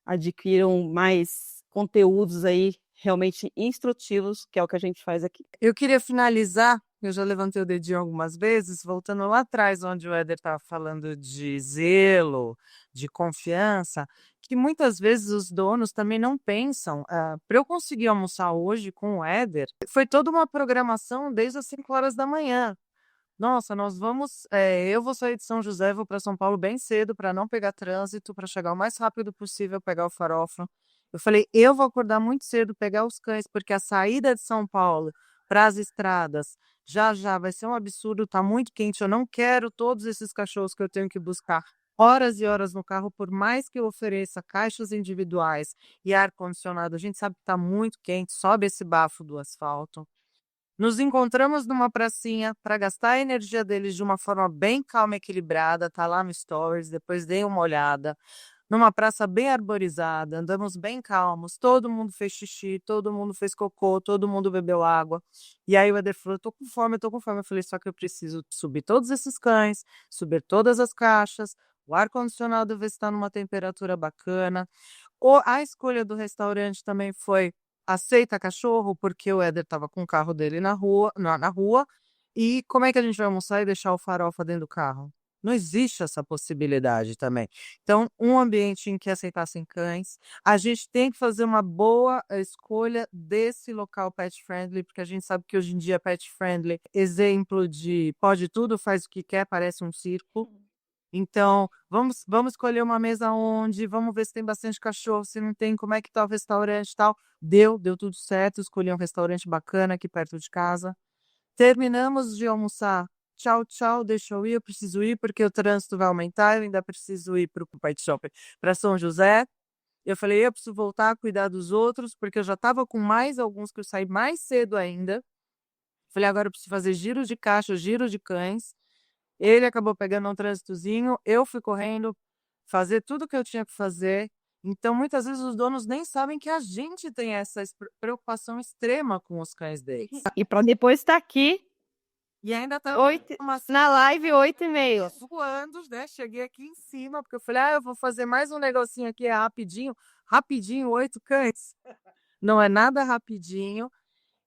adquiram mais conteúdos aí realmente instrutivos, que é o que a gente faz aqui. Eu queria finalizar, eu já levantei o dedinho algumas vezes, voltando lá atrás, onde o Éder estava falando de zelo, de confiança, que muitas vezes os donos também não pensam. Para eu conseguir almoçar hoje com o Éder, foi toda uma programação desde as 5 horas da manhã. Nossa, nós vamos. Eu vou sair de São José, vou para São Paulo bem cedo para não pegar trânsito, para chegar o mais rápido possível, pegar o farofa. Eu falei, eu vou acordar muito cedo, pegar os cães, porque a saída de São Paulo para as estradas já já vai ser um absurdo, tá muito quente. Eu não quero todos esses cachorros que eu tenho que buscar horas e horas no carro, por mais que eu ofereça caixas individuais e ar-condicionado. A gente sabe que tá muito quente, sobe esse bafo do asfalto. Nos encontramos numa pracinha para gastar a energia deles de uma forma bem calma e equilibrada, tá lá no Stories, depois dei uma olhada. Numa praça bem arborizada, andamos bem calmos, todo mundo fez xixi, todo mundo fez cocô, todo mundo bebeu água. E aí o Eder falou, eu tô com fome, eu tô com fome. Eu falei, só que eu preciso subir todos esses cães, subir todas as caixas, o ar-condicionado ver se está numa temperatura bacana. A escolha do restaurante também foi aceita cachorro, porque o Éder estava com o carro dele na rua, e como é que a gente vai almoçar e deixar o farofa dentro do carro? Não existe essa possibilidade também. Então, um ambiente em que aceitassem cães, a gente tem que fazer uma boa escolha desse local pet friendly, porque a gente sabe que hoje em dia pet friendly, exemplo de pode tudo, faz o que quer, parece um circo. Então, vamos escolher uma mesa onde, vamos ver se tem bastante cachorro, se não tem, como é que tá o restaurante e tal. Deu tudo certo, escolhi um restaurante bacana aqui perto de casa. Terminamos de almoçar. Tchau, tchau, deixa eu preciso ir porque o trânsito vai aumentar, eu ainda preciso ir para o pet shop para São José. Eu falei, eu preciso voltar a cuidar dos outros, porque eu já estava com mais alguns que eu saí mais cedo ainda. Falei, agora eu preciso fazer giro de caixa, giro de cães. Ele acabou pegando um trânsitozinho, eu fui correndo fazer tudo o que eu tinha que fazer. Então, muitas vezes os donos nem sabem que a gente tem essa preocupação extrema com os cães deles. E para depois estar aqui E ainda tá na live 8h30. voando, né? Cheguei aqui em cima, porque eu falei, eu vou fazer mais um negocinho aqui, rapidinho, rapidinho, 8 cães. Não é nada rapidinho.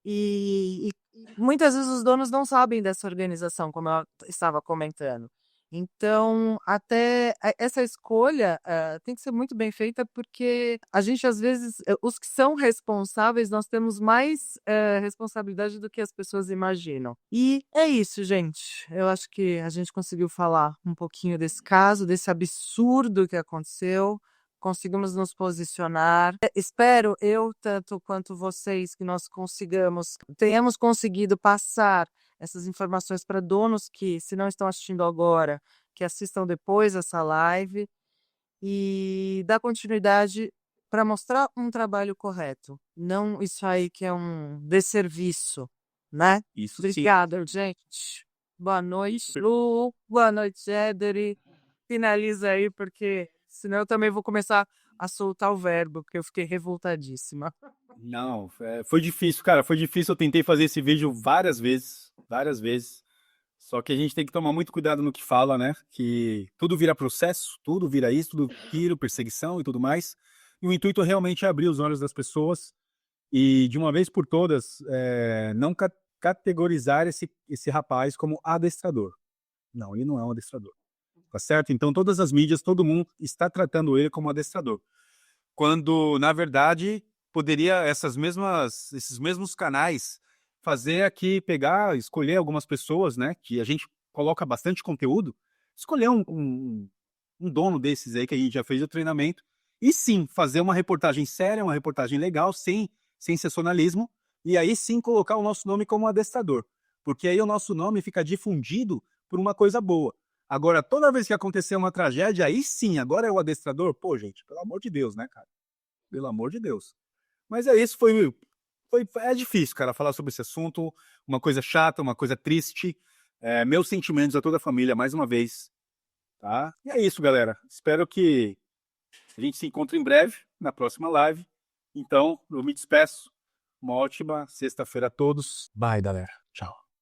E muitas vezes os donos não sabem dessa organização, como eu estava comentando. Então, até essa escolha tem que ser muito bem feita, porque a gente, às vezes, os que são responsáveis, nós temos mais responsabilidade do que as pessoas imaginam. E é isso, gente. Eu acho que a gente conseguiu falar um pouquinho desse caso, desse absurdo que aconteceu. Conseguimos nos posicionar. Espero eu, tanto quanto vocês, que nós tenhamos conseguido passar essas informações para donos que, se não estão assistindo agora, que assistam depois essa live e dar continuidade para mostrar um trabalho correto. Não isso aí que é um desserviço, né? Isso sim. Obrigada, gente. Boa noite, Lu. Boa noite, Ederi. Finaliza aí, porque senão eu também vou começar a soltar o verbo, porque eu fiquei revoltadíssima. Não, foi difícil, cara. Foi difícil. Eu tentei fazer esse vídeo várias vezes. Várias vezes. Só que a gente tem que tomar muito cuidado no que fala, né? Que tudo vira processo, tudo vira isso, tudo vira perseguição e tudo mais. E o intuito realmente é abrir os olhos das pessoas e, de uma vez por todas, não categorizar esse rapaz como adestrador. Não, ele não é um adestrador. Tá certo? Então, todas as mídias, todo mundo está tratando ele como adestrador. Quando, na verdade, poderia esses mesmos canais fazer aqui, escolher algumas pessoas, né, que a gente coloca bastante conteúdo, escolher um dono desses aí que a gente já fez o treinamento, e sim, fazer uma reportagem séria, uma reportagem legal, sem sensacionalismo, e aí sim colocar o nosso nome como adestrador, porque aí o nosso nome fica difundido por uma coisa boa. Agora, toda vez que acontecer uma tragédia, aí sim, agora é o adestrador, pô, gente, pelo amor de Deus, né, cara? Pelo amor de Deus. Mas é isso, é difícil, cara, falar sobre esse assunto, uma coisa chata, uma coisa triste. Meus sentimentos a toda a família, mais uma vez, tá? E é isso, galera. Espero que a gente se encontre em breve, na próxima live. Então, eu me despeço. Uma ótima sexta-feira a todos. Bye, galera.